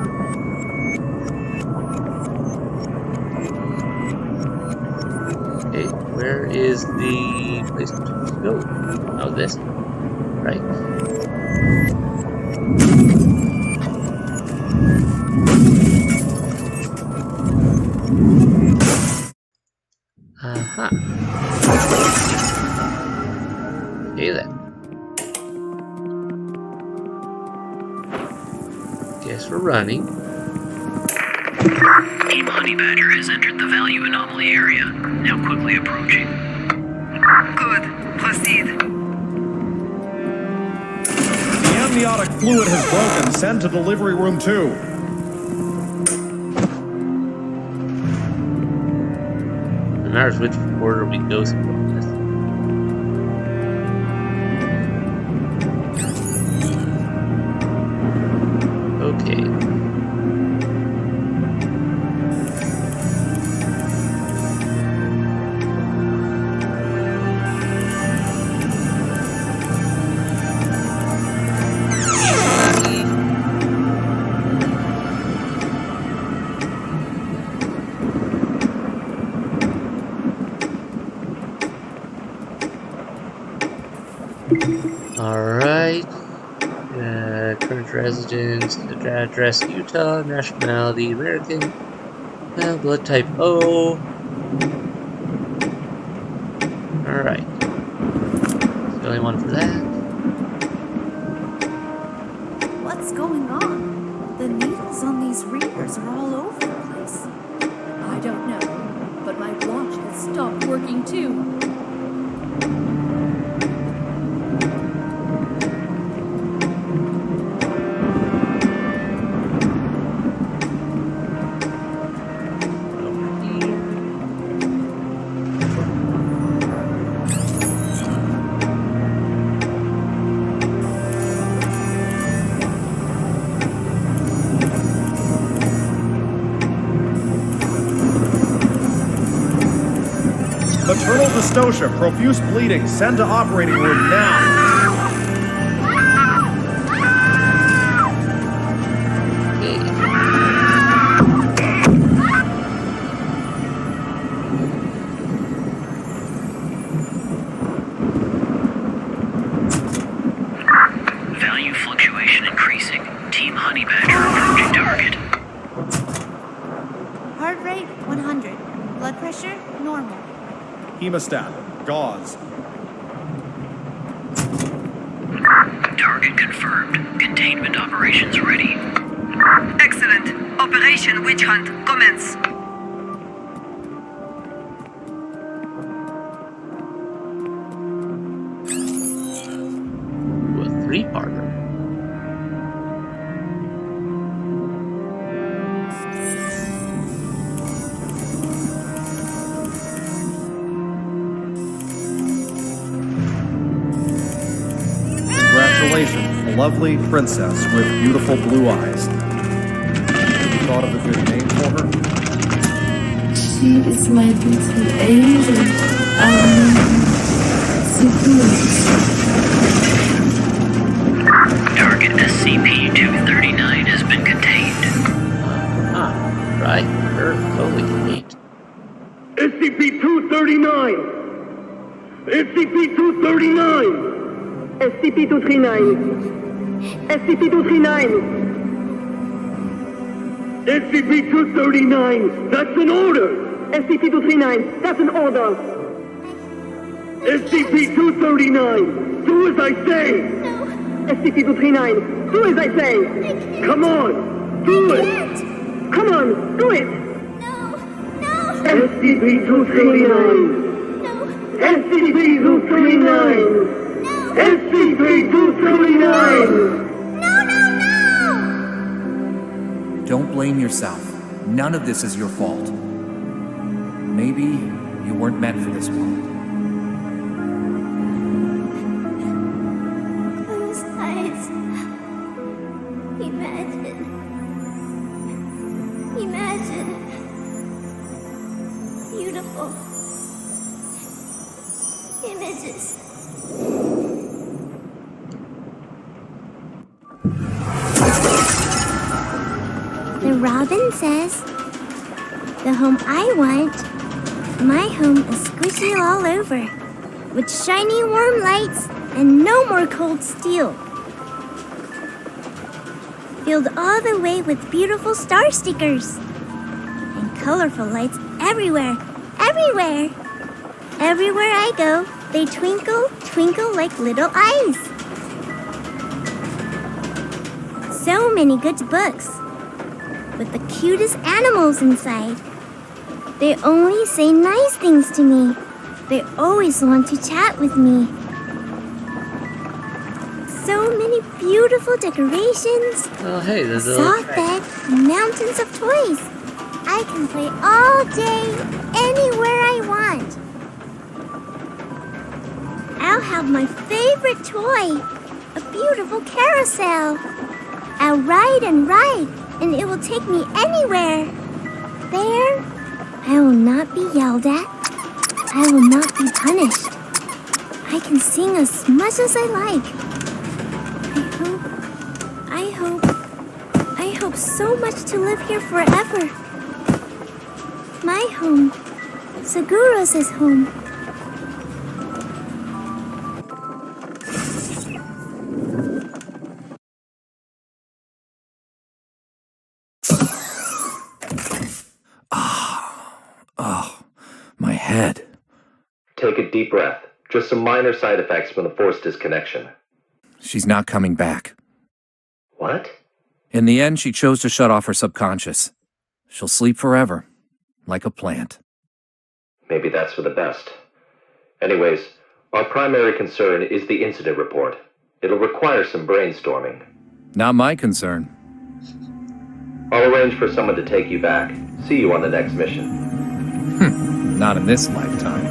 Okay, where is the place I'm supposed to go? Oh, this. Right. Aha. Okay then. Guess we're running. Team Honey Badger has entered the value anomaly area, now quickly approaching. Good. Proceed. The amniotic fluid has broken. Send to delivery room 2. It matters which order we go through this. Okay. Alright. Current residence, address Utah, nationality American, blood type O. Alright. That's the only one for that. What's going on? The needles on these readers are all over the place. I don't know, but my watch has stopped working too. Maternal dystocia, profuse bleeding. Send to operating room now. honey badger approaching target. Heart rate 100. Blood pressure normal. Hemostat. Gauze. Target confirmed. Containment operations ready. Excellent. Operation Witch Hunt commence. Ooh, a three-parter. Congratulations, a lovely princess with beautiful blue eyes. Have you thought of a good name for her? She is my little angel. Target SCP-239 has been contained. Right. Holy neat. SCP-239! SCP-239! SCP-239. SCP-239. SCP-239! That's an order! SCP-239. That's an order. SCP-239! Do as I say! SCP-239. Do as I say. Come on! Do it! Come on, do it. SCP-239! SCP-239! SCP-239! Don't blame yourself. None of this is your fault. Maybe you weren't meant for this world. Close eyes. Imagine. Beautiful images. The robin says, the home I want, my home is squishy all over, with shiny warm lights and no more cold steel. Filled all the way with beautiful star stickers and colorful lights everywhere, everywhere. Everywhere I go, they twinkle, twinkle like little eyes. So many good books with the cutest animals inside. They only say nice things to me. They always want to chat with me. So many beautiful decorations. Oh, hey, there's a soft bed, mountains of toys. I can play all day, anywhere I want. I'll have my favorite toy, a beautiful carousel. I'll ride and ride, and it will take me anywhere. There, I will not be yelled at. I will not be punished. I can sing as much as I like. I hope so much to live here forever. My home, Seguros' home. My head. Take a deep breath. Just some minor side effects from the force disconnection. She's not coming back. What? In the end, she chose to shut off her subconscious. She'll sleep forever, like a plant. Maybe that's for the best. Anyways, our primary concern is the incident report. It'll require some brainstorming. Not my concern. I'll arrange for someone to take you back. See you on the next mission. Not in this lifetime.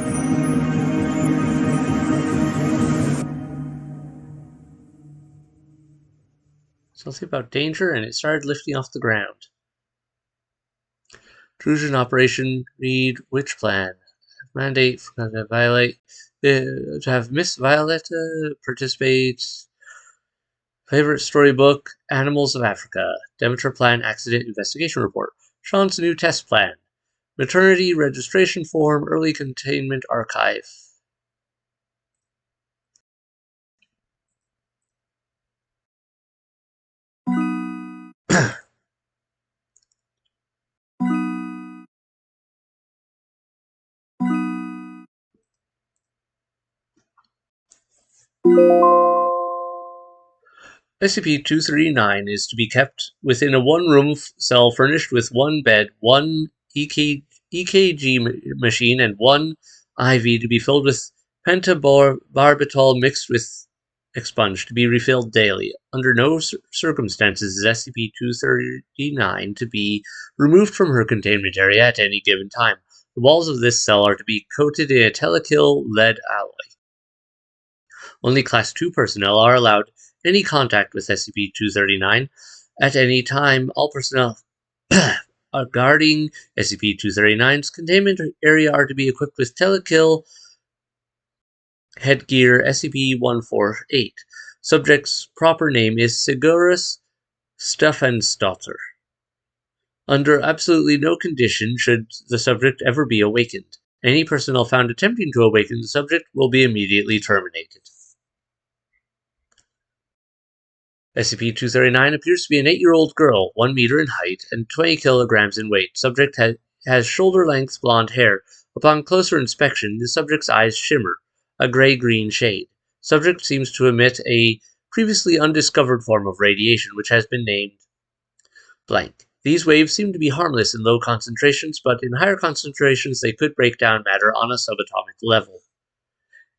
Something about danger, and it started lifting off the ground. Intrusion operation. Read which plan? Mandate for to violate. To have Miss Violetta participate. Favorite storybook: Animals of Africa. Demeter Plan Accident Investigation Report. Sean's new test plan. Maternity registration form. Early containment archive. SCP-239 is to be kept within a one-room cell furnished with one bed, one EKG machine, and one IV to be filled with pentobarbital mixed with expunged to be refilled daily. Under no circumstances is SCP-239 to be removed from her containment area at any given time. The walls of this cell are to be coated in a telekill lead alloy. Only Class 2 personnel are allowed any contact with SCP-239 at any time. All personnel guarding SCP-239's containment area are to be equipped with telekill headgear SCP-148. Subject's proper name is Sigurus Stefansdotter. Under absolutely no condition should the subject ever be awakened. Any personnel found attempting to awaken the subject will be immediately terminated. SCP-239 appears to be an 8-year-old girl, 1 meter in height and 20 kilograms in weight. Subject has shoulder-length blonde hair. Upon closer inspection, the subject's eyes shimmer, a gray-green shade. Subject seems to emit a previously undiscovered form of radiation, which has been named blank. These waves seem to be harmless in low concentrations, but in higher concentrations they could break down matter on a subatomic level.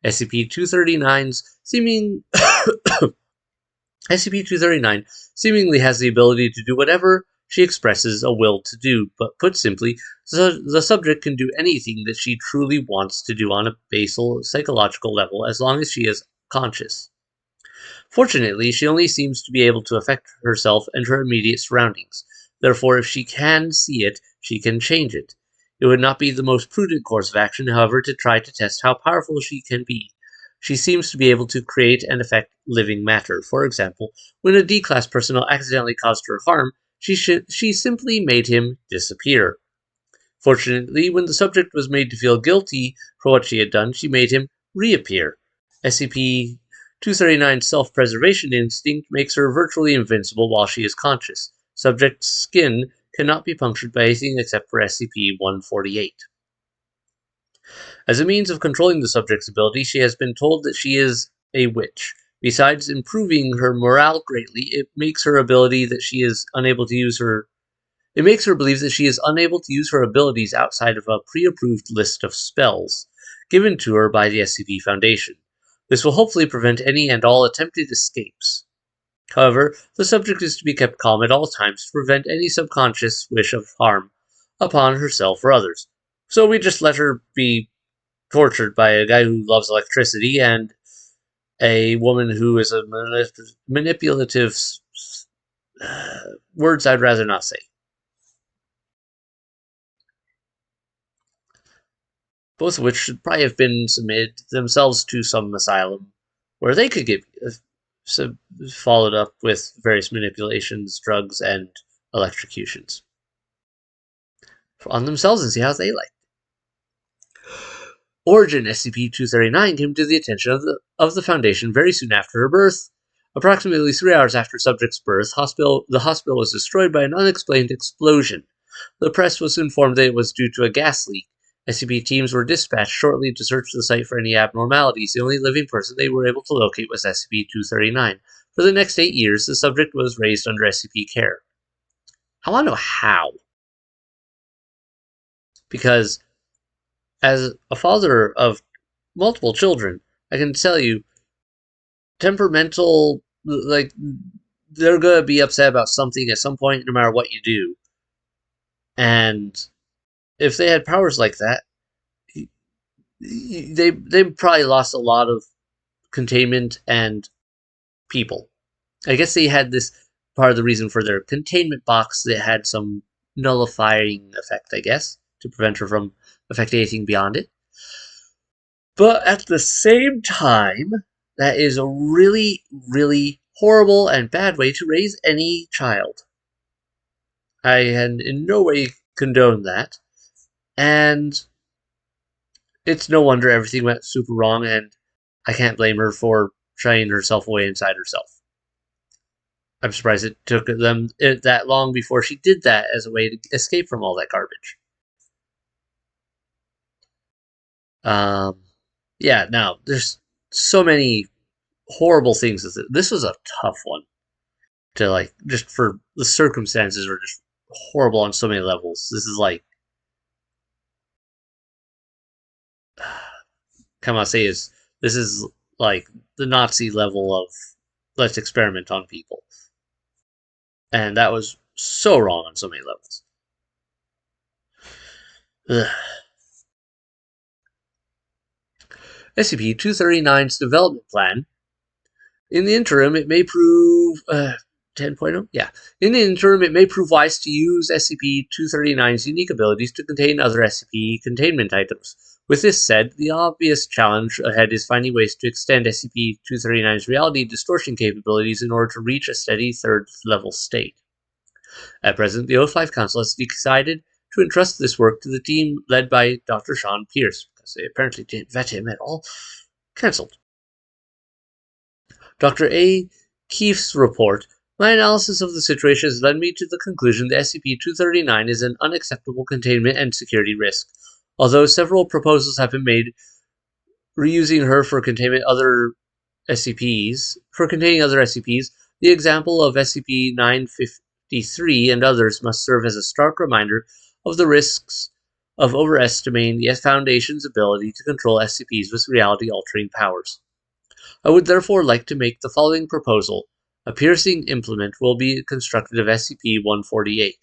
SCP-239's SCP-239 seemingly has the ability to do whatever she expresses a will to do, but put simply, the subject can do anything that she truly wants to do on a basal psychological level as long as she is conscious. Fortunately, she only seems to be able to affect herself and her immediate surroundings. Therefore, if she can see it, she can change it. It would not be the most prudent course of action, however, to try to test how powerful she can be. She seems to be able to create and affect living matter. For example, when a D-Class personnel accidentally caused her harm, she simply made him disappear. Fortunately, when the subject was made to feel guilty for what she had done, she made him reappear. SCP-239's self-preservation instinct makes her virtually invincible while she is conscious. Subject's skin cannot be punctured by anything except for SCP-148. As a means of controlling the subject's ability, she has been told that she is a witch. Besides improving her morale greatly, it makes her believe that she is unable to use her abilities outside of a pre-approved list of spells given to her by the SCP Foundation. This will hopefully prevent any and all attempted escapes. However, the subject is to be kept calm at all times to prevent any subconscious wish of harm upon herself or others. So we just let her be tortured by a guy who loves electricity and a woman who is a manipulative words I'd rather not say. Both of which should probably have been submitted themselves to some asylum where they could get followed up with various manipulations, drugs, and electrocutions on themselves and see how they like. Origin SCP-239 came to the attention of the Foundation very soon after her birth. Approximately 3 hours after subject's birth, the hospital was destroyed by an unexplained explosion. The press was informed that it was due to a gas leak. SCP teams were dispatched shortly to search the site for any abnormalities. The only living person they were able to locate was SCP-239. For the next 8 years, the subject was raised under SCP care. I want to know how. Because as a father of multiple children, I can tell you, temperamental, they're going to be upset about something at some point, no matter what you do. And if they had powers like that, they probably lost a lot of containment and people. I guess they had this part of the reason for their containment box that had some nullifying effect, I guess, to prevent her from affecting anything beyond it. But at the same time, that is a really, really horrible and bad way to raise any child. I in no way condone that. And it's no wonder everything went super wrong, and I can't blame her for shying herself away inside herself. I'm surprised it took them that long before she did that as a way to escape from all that garbage. Yeah, now, there's so many horrible things with it. This was a tough one to like, just for the circumstances are just horrible on so many levels. This is like, come on, say is this is like the Nazi level of let's experiment on people, and that was so wrong on so many levels. Ugh. SCP-239's development plan. In the interim, it may prove 10.0. Yeah. In the interim, it may prove wise to use SCP-239's unique abilities to contain other SCP containment items. With this said, the obvious challenge ahead is finding ways to extend SCP-239's reality distortion capabilities in order to reach a steady third-level state. At present, the O5 Council has decided to entrust this work to the team led by Dr. Sean Pierce, because they apparently didn't vet him at all. Cancelled. Dr. A. Keefe's report. My analysis of the situation has led me to the conclusion that SCP-239 is an unacceptable containment and security risk. Although several proposals have been made reusing her for containing other SCPs, the example of SCP-953 and others must serve as a stark reminder of the risks of overestimating the Foundation's ability to control SCPs with reality-altering powers. I would therefore like to make the following proposal. A piercing implement will be constructed of SCP-148.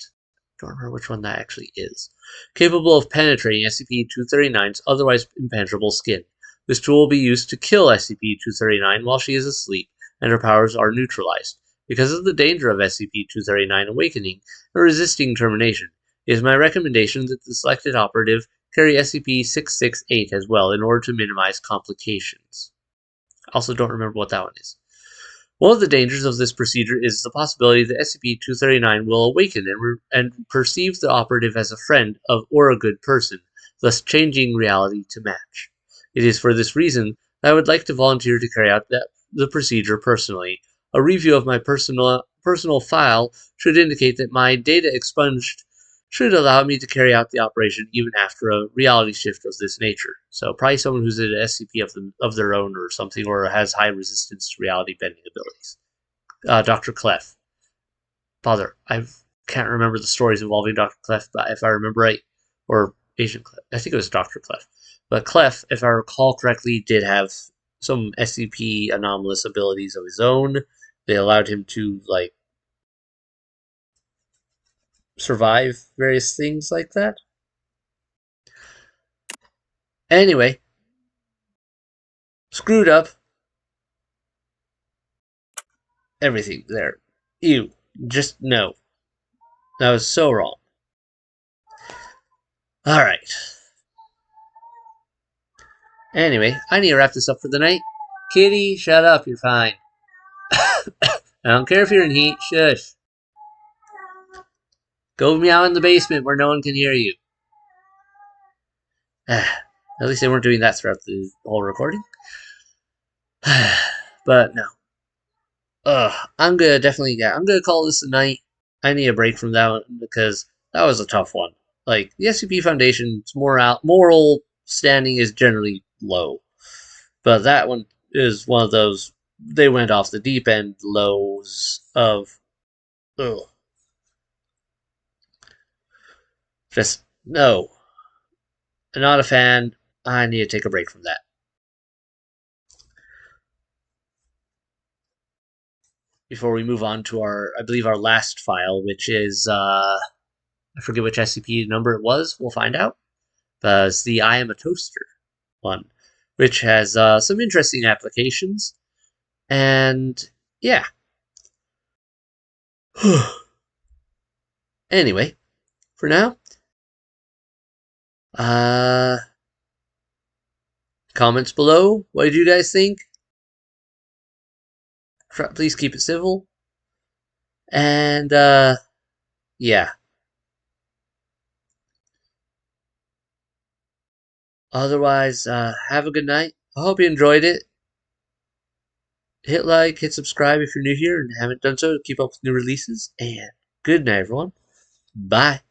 Don't remember which one that actually is. Capable of penetrating SCP-239's otherwise impenetrable skin. This tool will be used to kill SCP-239 while she is asleep and her powers are neutralized. Because of the danger of SCP-239 awakening and resisting termination, it is my recommendation that the selected operative carry SCP-668 as well in order to minimize complications. Also don't remember what that one is. One of the dangers of this procedure is the possibility that SCP-239 will awaken and perceive the operative as a friend or a good person, thus changing reality to match. It is for this reason that I would like to volunteer to carry out the procedure personally. A review of my personal file should indicate that my data expunged should allow me to carry out the operation even after a reality shift of this nature. So probably someone who's an SCP of their own or something, or has high resistance to reality bending abilities. Dr. Clef. Father, I can't remember the stories involving Dr. Clef, but if I remember right, or Agent Clef, I think it was Dr. Clef. But Clef, if I recall correctly, did have some SCP anomalous abilities of his own. They allowed him to, like, survive various things like that. Anyway, screwed up everything there. You just no. That was so wrong. Alright. Anyway, I need to wrap this up for the night. Kitty, shut up, you're fine. I don't care if you're in heat, shush. Go meow in the basement where no one can hear you. At least they weren't doing that throughout the whole recording. But no. I'm gonna call this a night. I need a break from that one because that was a tough one. Like, the SCP Foundation's moral standing is generally low. But that one is one of those, they went off the deep end lows of, just, no. I'm not a fan. I need to take a break from that. Before we move on to our last file, which is, I forget which SCP number it was, we'll find out. But it's the I Am a Toaster one, which has some interesting applications. And, yeah. Anyway, for now, comments below. What did you guys think? Please keep it civil. And, yeah. Otherwise, have a good night. I hope you enjoyed it. Hit like, hit subscribe if you're new here and haven't done so to keep up with new releases. And good night, everyone. Bye.